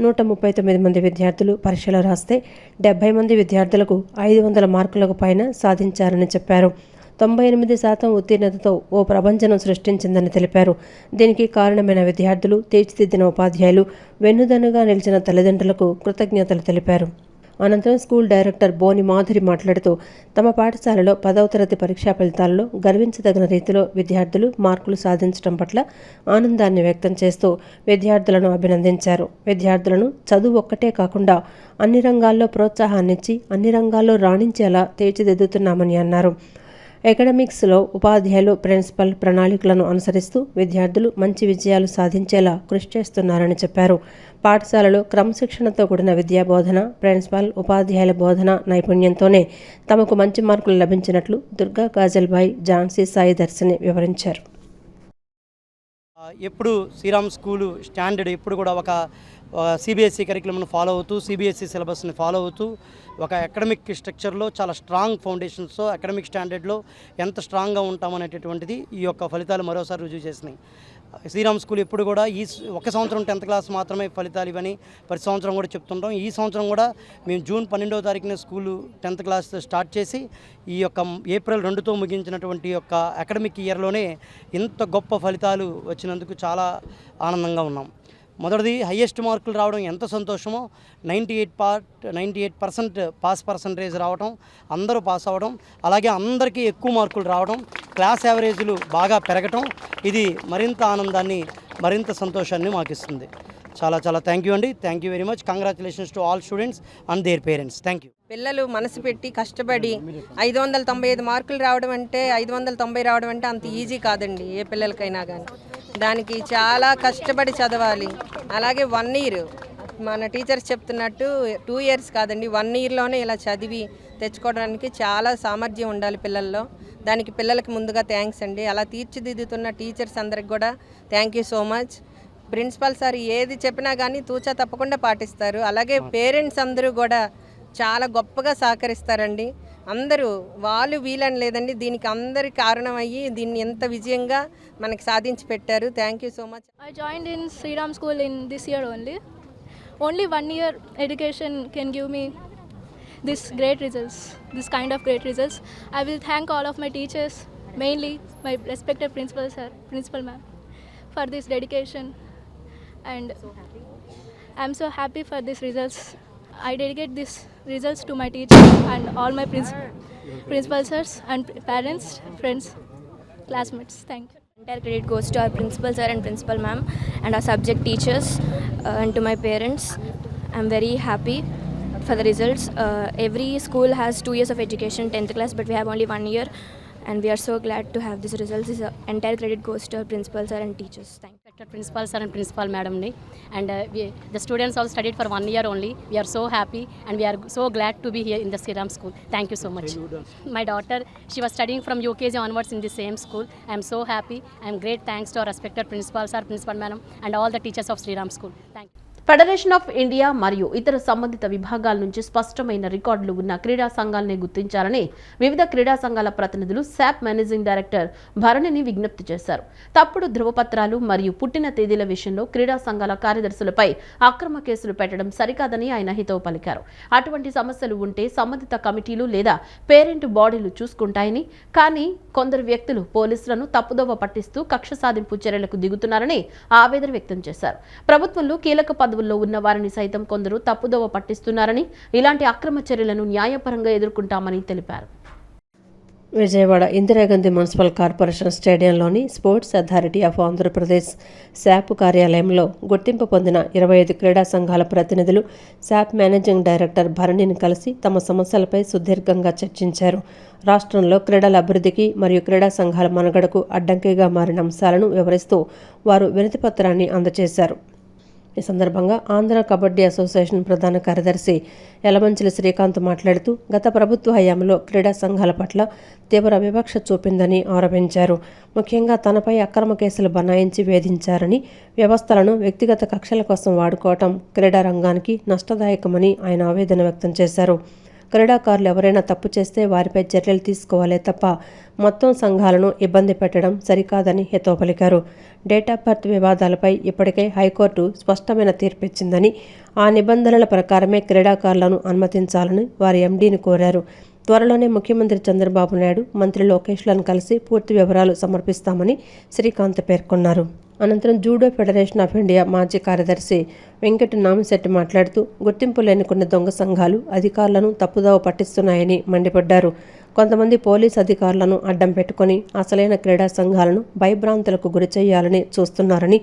139 మంది విద్యార్థులు పరీక్షలు రాస్తే 70 మంది విద్యార్థులకు 500 మార్కులకు పైన సాధించారని చెప్పారు. 98% ఉత్తీర్ణతతో ఓ ప్రపంచం సృష్టించిందని తెలిపారు. దీనికి కారణమైన విద్యార్థులు, తీర్చిదిద్దిన ఉపాధ్యాయులు, వెన్నుదన్నుగా నిలిచిన తల్లిదండ్రులకు కృతజ్ఞతలు తెలిపారు. అనంతరం స్కూల్ డైరెక్టర్ బోని మాధురి మాట్లాడుతూ తమ పాఠశాలలో 10వ తరగతి పరీక్షా ఫలితాల్లో గర్వించదగిన రీతిలో విద్యార్థులు మార్కులు సాధించడం పట్ల ఆనందాన్ని వ్యక్తం చేస్తూ విద్యార్థులను అభినందించారు. విద్యార్థులను చదువు ఒక్కటే కాకుండా అన్ని రంగాల్లో ప్రోత్సాహాన్నిచ్చి అన్ని రంగాల్లో రాణించేలా తీర్చిదిద్దుతున్నామని అన్నారు. అకాడమిక్స్లో ఉపాధ్యాయులు, ప్రిన్సిపల్ ప్రణాళికలను అనుసరిస్తూ విద్యార్థులు మంచి విజయాలు సాధించేలా కృషి చేస్తున్నారని చెప్పారు. పాఠశాలలో క్రమశిక్షణతో కూడిన విద్యాబోధన, ప్రిన్సిపల్, ఉపాధ్యాయుల బోధన నైపుణ్యంతోనే తమకు మంచి మార్కులు లభించినట్లు దుర్గా కాజల్బాయ్, ఝాన్సీ సాయి దర్శిని వివరించారు. ఎప్పుడు శ్రీరామ్ స్కూలు స్టాండర్డ్ ఎప్పుడు కూడా ఒక సిబిఎస్ఈ కరికులంను ఫాలో అవుతూ, సిబిఎస్ఈ సిలబస్ని ఫాలో అవుతూ ఒక అకాడమిక్ స్ట్రక్చర్లో చాలా స్ట్రాంగ్ ఫౌండేషన్స్తో అకాడమిక్ స్టాండర్డ్లో ఎంత స్ట్రాంగ్గా ఉంటామనేటటువంటిది ఈ యొక్క ఫలితాలు మరోసారి రుజువు చేసినాయి. శ్రీరామ్ స్కూల్ ఎప్పుడు కూడా ఈ ఒక సంవత్సరం 10th క్లాస్ మాత్రమే ఫలితాలు ఇవని ప్రతి సంవత్సరం కూడా చెప్తుంటాం. ఈ సంవత్సరం కూడా మేము జూన్ 12వ తారీఖున స్కూలు 10th క్లాస్ స్టార్ట్ చేసి ఈ యొక్క ఏప్రిల్ 2తో ముగించినటువంటి యొక్క అకాడమిక్ ఇయర్లోనే ఇంత గొప్ప ఫలితాలు వచ్చినందుకు చాలా ఆనందంగా ఉన్నాం. మొదటిది హయ్యెస్ట్ మార్కులు రావడం ఎంత సంతోషమో, 98% పాస్ పర్సంటేజ్ రావడం, అందరూ పాస్ అవ్వడం, అలాగే అందరికీ ఎక్కువ మార్కులు రావడం, క్లాస్ యావరేజ్లు బాగా పెరగటం, ఇది మరింత ఆనందాన్ని, మరింత సంతోషాన్ని మాకు ఇస్తుంది. చాలా చాలా థ్యాంక్ యూ అండి. Thank you very much. Congratulations to all students and their parents. Thank you. పిల్లలు మనసు పెట్టి కష్టపడి 595 మార్కులు రావడం అంటే 590 రావడం అంటే అంత ఈజీ కాదండి ఏ పిల్లలకైనా కానీ. దానికి చాలా కష్టపడి చదవాలి. అలాగే 1 year మన టీచర్స్ చెప్తున్నట్టు 2 years కాదండి, 1 yearలోనే ఇలా చదివి తెచ్చుకోవడానికి చాలా సామర్థ్యం ఉండాలి పిల్లల్లో. దానికి పిల్లలకి ముందుగా థ్యాంక్స్ అండి. అలా తీర్చిదిద్దుతున్న టీచర్స్ అందరికి కూడా thank you so much. Principal sir ఏది చెప్పినా కానీ తూచా తప్పకుండా పాటిస్తారు. అలాగే పేరెంట్స్ అందరూ కూడా చాలా గొప్పగా సహకరిస్తారండి. అందరూ వాళ్ళు వీలని లేదండి, దీనికి అందరి కారణం అయ్యి దీన్ని ఎంత విజయంగా మనకి సాధించి పెట్టారు. Thank you so much. I joined in Sriram School in this year only. Only 1 year education can give me this great results, this kind of great results. I will thank all of my teachers, mainly my respected principal sir, principal ma'am, for this dedication. And I'm so happy for these results. I dedicate these results to my teachers and all my principal sirs and parents, friends, classmates. Thank you. Entire credit goes to our principal sir and principal ma'am and our subject teachers and to my parents. I'm very happy for the results. Every school has 2 years of education, 10th class, but we have only 1 year, and we are so glad to have these results. This entire credit goes to our principal sir and teachers. Thank you. Principal sir and principal madam ni, and the students all studied for 1 year only. We are so happy and we are so glad to be here in the Sri Ram school. Thank you so much. My daughter, she was studying from UKG onwards in the same school. I am so happy. I am great thanks to our respected principal sir, principal madam and all the teachers of Sri Ram school. Thank you. Federation of India మరియు ఇతర సంబంధిత విభాగాల నుంచి స్పష్టమైన రికార్డులు ఉన్న క్రీడా సంఘాలని గుర్తించాలని వివిధ క్రీడా సంఘాల ప్రతినిధులు శాప్ మేనేజింగ్ డైరెక్టర్ భరణిని విజ్ఞప్తి చేశారు. తప్పుడు ధృవపత్రాలు మరియు పుట్టిన తేదీల విషయంలో క్రీడా సంఘాల కార్యదర్శులపై అక్రమ కేసులు పెట్టడం సరికాదని ఆయన హితవు పలికారు. అటువంటి సమస్యలు ఉంటే సంబంధిత కమిటీలు లేదా పేరెంట్ బాడీలు చూసుకుంటాయని, కానీ కొందరు వ్యక్తులు పోలీసులను తప్పుదోవ పట్టిస్తూ కక్ష సాధింపు చర్యలకు దిగుతున్నారని ఆవేదన వ్యక్తం చేశారు. ప్రభుత్వంలో కీలక పదవుల్లో ఉన్న వారిని సైతం కొందరు తప్పుదోవ పట్టిస్తున్నారని, ఇలాంటి అక్రమ చర్యలను న్యాయపరంగా ఎదుర్కొంటామని తెలిపారు. విజయవాడ ఇందిరాగాంధీ మున్సిపల్ కార్పొరేషన్ స్టేడియంలోని sports authority of Andhra Pradesh SAAP కార్యాలయంలో గుర్తింపు పొందిన 25 క్రీడా సంఘాల ప్రతినిధులు శాప్ మేనేజింగ్ డైరెక్టర్ భరణిని కలిసి తమ సమస్యలపై సుదీర్ఘంగా చర్చించారు. రాష్ట్రంలో క్రీడల అభివృద్ధికి మరియు క్రీడా సంఘాల మనుగడకు అడ్డంకిగా మారిన అంశాలను వివరిస్తూ వారు వినతిపత్రాన్ని అందజేశారు. ఈ సందర్భంగా ఆంధ్ర కబడ్డీ అసోసియేషన్ ప్రధాన కార్యదర్శి యలమంచిలి శ్రీకాంత్ మాట్లాడుతూ గత ప్రభుత్వ హయాంలో క్రీడా సంఘాల పట్ల తీవ్ర వివక్ష చూపిందని ఆరోపించారు. ముఖ్యంగా తనపై అక్రమ కేసులు బనాయించి వేధించారని, వ్యవస్థలను వ్యక్తిగత కక్షల కోసం వాడుకోవటం క్రీడా రంగానికి నష్టదాయకమని ఆయన ఆవేదన వ్యక్తం చేశారు. క్రీడాకారులు ఎవరైనా తప్పు చేస్తే వారిపై చర్యలు తీసుకోవాలే తప్ప మొత్తం సంఘాలను ఇబ్బంది పెట్టడం సరికాదని హితవు పలికారు. డేట్ ఆఫ్ బర్త్ వివాదాలపై ఇప్పటికే హైకోర్టు స్పష్టమైన తీర్పిచ్చిందని, ఆ నిబంధనల ప్రకారమే క్రీడాకారులను అనుమతించాలని వారి ఎండీని కోరారు. త్వరలోనే ముఖ్యమంత్రి చంద్రబాబు నాయుడు, మంత్రి లోకేష్లను కలిసి పూర్తి వివరాలు సమర్పిస్తామని శ్రీకాంత్ పేర్కొన్నారు. అనంతరం జూడో ఫెడరేషన్ ఆఫ్ ఇండియా మాజీ కార్యదర్శి వెంకట నామిశెట్టి మాట్లాడుతూ గుర్తింపు లేని కొన్ని దొంగ సంఘాలు అధికారులను తప్పుదోవ పట్టిస్తున్నాయని మండిపడ్డారు. కొంతమంది పోలీసు అధికారులను అడ్డం పెట్టుకుని అసలైన క్రీడా సంఘాలను భయభ్రాంతులకు గురి చేయాలని చూస్తున్నారని,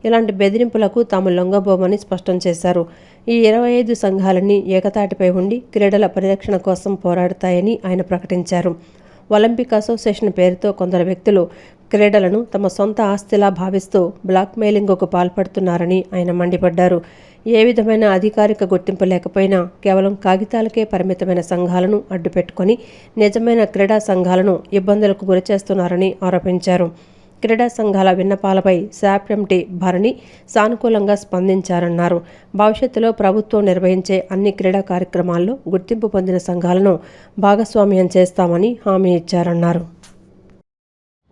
ఇలాంటి బెదిరింపులకు తాము లొంగబోమని స్పష్టం చేశారు. ఈ 25 సంఘాలన్నీ ఏకతాటిపై ఉండి క్రీడల పరిరక్షణ కోసం పోరాడతాయని ఆయన ప్రకటించారు. ఒలింపిక్ అసోసియేషన్ పేరుతో కొందరు వ్యక్తులు క్రీడలను తమ సొంత ఆస్తిలా భావిస్తూ బ్లాక్మెయిలింగ్కు పాల్పడుతున్నారని ఆయన మండిపడ్డారు. ఏ విధమైన అధికారిక గుర్తింపు లేకపోయినా కేవలం కాగితాలకే పరిమితమైన సంఘాలను అడ్డుపెట్టుకొని నిజమైన క్రీడా సంఘాలను ఇబ్బందులకు గురిచేస్తున్నారని ఆరోపించారు. క్రీడా సంఘాల విన్నపాలపై శాప్ ఎంటీ భరణి సానుకూలంగా స్పందించారన్నారు. భవిష్యత్తులో ప్రభుత్వం నిర్వహించే అన్ని క్రీడా కార్యక్రమాల్లో గుర్తింపు పొందిన సంఘాలను భాగస్వామ్యం చేస్తామని హామీ ఇచ్చారన్నారు.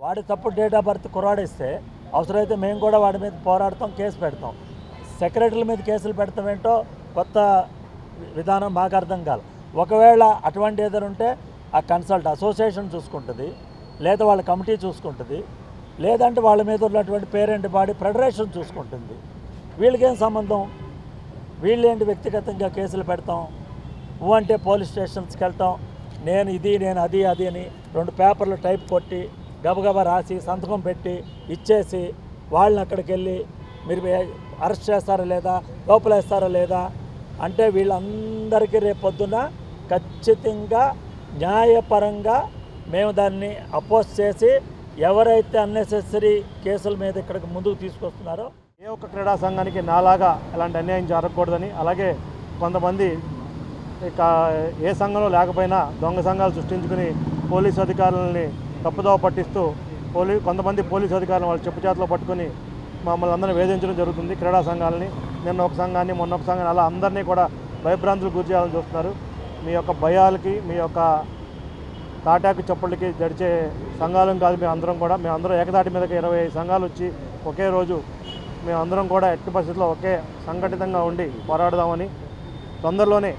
వాడి తప్పు డేట్ ఆఫ్ బర్త్ కురాడిస్తే అవసరమైతే మేము కూడా వాడి మీద పోరాడతాం, కేసు పెడతాం. సెక్రటరీల మీద కేసులు పెడతాం ఏంటో కొత్త విధానం మాకు అర్థం కాదు. ఒకవేళ అటువంటి ఏదైనా ఉంటే ఆ కన్సల్ట్ అసోసియేషన్ చూసుకుంటుంది, లేదా వాళ్ళ కమిటీ చూసుకుంటుంది, లేదంటే వాళ్ళ మీద ఉన్నటువంటి పేరెంట్ బాడీ ఫెడరేషన్ చూసుకుంటుంది. వీళ్ళకేం సంబంధం? వీళ్ళేంటి వ్యక్తిగతంగా కేసులు పెడతాం, అంటే పోలీస్ స్టేషన్స్కి వెళ్తాం, నేను ఇది నేను అది అది అని 2 పేపర్లు టైప్ కొట్టి గబగబా రాసి సంతకం పెట్టి ఇచ్చేసి వాళ్ళని అక్కడికి వెళ్ళి మీరు అరెస్ట్ చేస్తారా లేదా, లోపలేస్తారా లేదా అంటే వీళ్ళందరికీ రేపు పొద్దున ఖచ్చితంగా న్యాయపరంగా మేము దాన్ని అపోజ్ చేసి ఎవరైతే అన్నెసెసరీ కేసుల మీద ఇక్కడికి ముందుకు తీసుకొస్తున్నారో ఏ ఒక్క క్రీడా సంఘానికి నాలాగా ఎలాంటి అన్యాయం జరగకూడదని, అలాగే కొంతమంది ఇక ఏ సంఘంలో లేకపోయినా దొంగ సంఘాలు సృష్టించుకుని పోలీసు అధికారులని తప్పుదోవ పట్టిస్తూ కొంతమంది పోలీసు అధికారులను వాళ్ళు చెప్పు చేతిలో పట్టుకుని మమ్మల్ని అందరినీ వేధించడం జరుగుతుంది. క్రీడా సంఘాలని నిన్న ఒక సంఘాన్ని మొన్న ఒక సంఘాన్ని అలా అందరినీ కూడా భయభ్రాంతులు గురి చేయాలని చూస్తున్నారు. మీ యొక్క భయాలకి, మీ యొక్క తాటాకు చప్పుళ్ళకి జడిచే సంఘాలం కాదు. మేమందరం ఏకదాటి మీదకి 25 సంఘాలు వచ్చి ఒకే రోజు మేమందరం కూడా ఎట్టి పరిస్థితుల్లో ఒకే సంఘటితంగా ఉండి పోరాడదామని, తొందరలోనే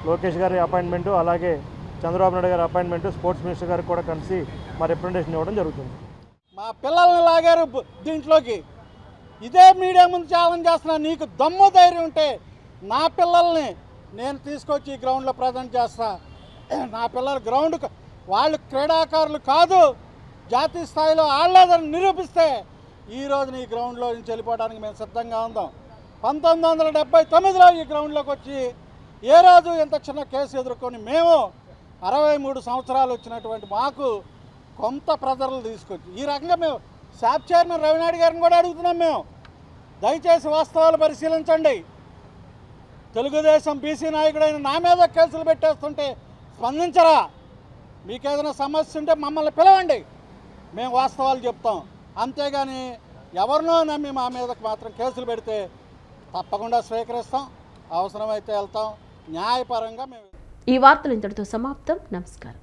లోకేష్ గారి అపాయింట్మెంటు, అలాగే చంద్రబాబు నాయుడు గారి అపాయింట్మెంటు, స్పోర్ట్స్ మినిస్టర్ గారికి కూడా కలిసి మా రిప్రజెంటేషన్ ఇవ్వడం జరుగుతుంది. మా పిల్లల్ని లాగారు దీంట్లోకి. ఇదే మీడియా ముందు ఛాలెంజ్ చేస్తున్నా, నీకు దమ్ము ధైర్యం ఉంటే నా పిల్లల్ని నేను తీసుకొచ్చి ఈ గ్రౌండ్లో ప్రజెంట్ చేస్తా. నా పిల్లలు గ్రౌండ్కు వాళ్ళు క్రీడాకారులు కాదు, జాతీయ స్థాయిలో ఆడలేదని నిరూపిస్తే ఈరోజు ఈ గ్రౌండ్లో నుంచి వెళ్ళిపోవడానికి మేము సిద్ధంగా ఉందాం. 1979లో ఈ గ్రౌండ్లోకి వచ్చి ఏ రోజు ఇంత చిన్న కేసు ఎదుర్కొని మేము 63 సంవత్సరాలు వచ్చినటువంటి మాకు కొంత ప్రెజర్లు తీసుకొచ్చి ఈ రకంగా మేము శాప్ చైర్మన్ రవినాయుడు గారిని కూడా అడుగుతున్నాం. మేము దయచేసి వాస్తవాలు పరిశీలించండి. తెలుగుదేశం బీసీ నాయకుడైన నా మీద కేసులు పెట్టేస్తుంటే స్పందించరా? మీకేదైనా సమస్య ఉంటే మమ్మల్ని పిలవండి, మేము వాస్తవాలు చెప్తాం. అంతేగాని ఎవరినో నమ్మి మా మీదకి మాత్రం కేసులు పెడితే తప్పకుండా స్వీకరిస్తాం, అవసరమైతే వెళ్తాం, న్యాయపరంగా మేము. ఈ వార్తలు ఇంతటితో సమాప్తం. నమస్కారం.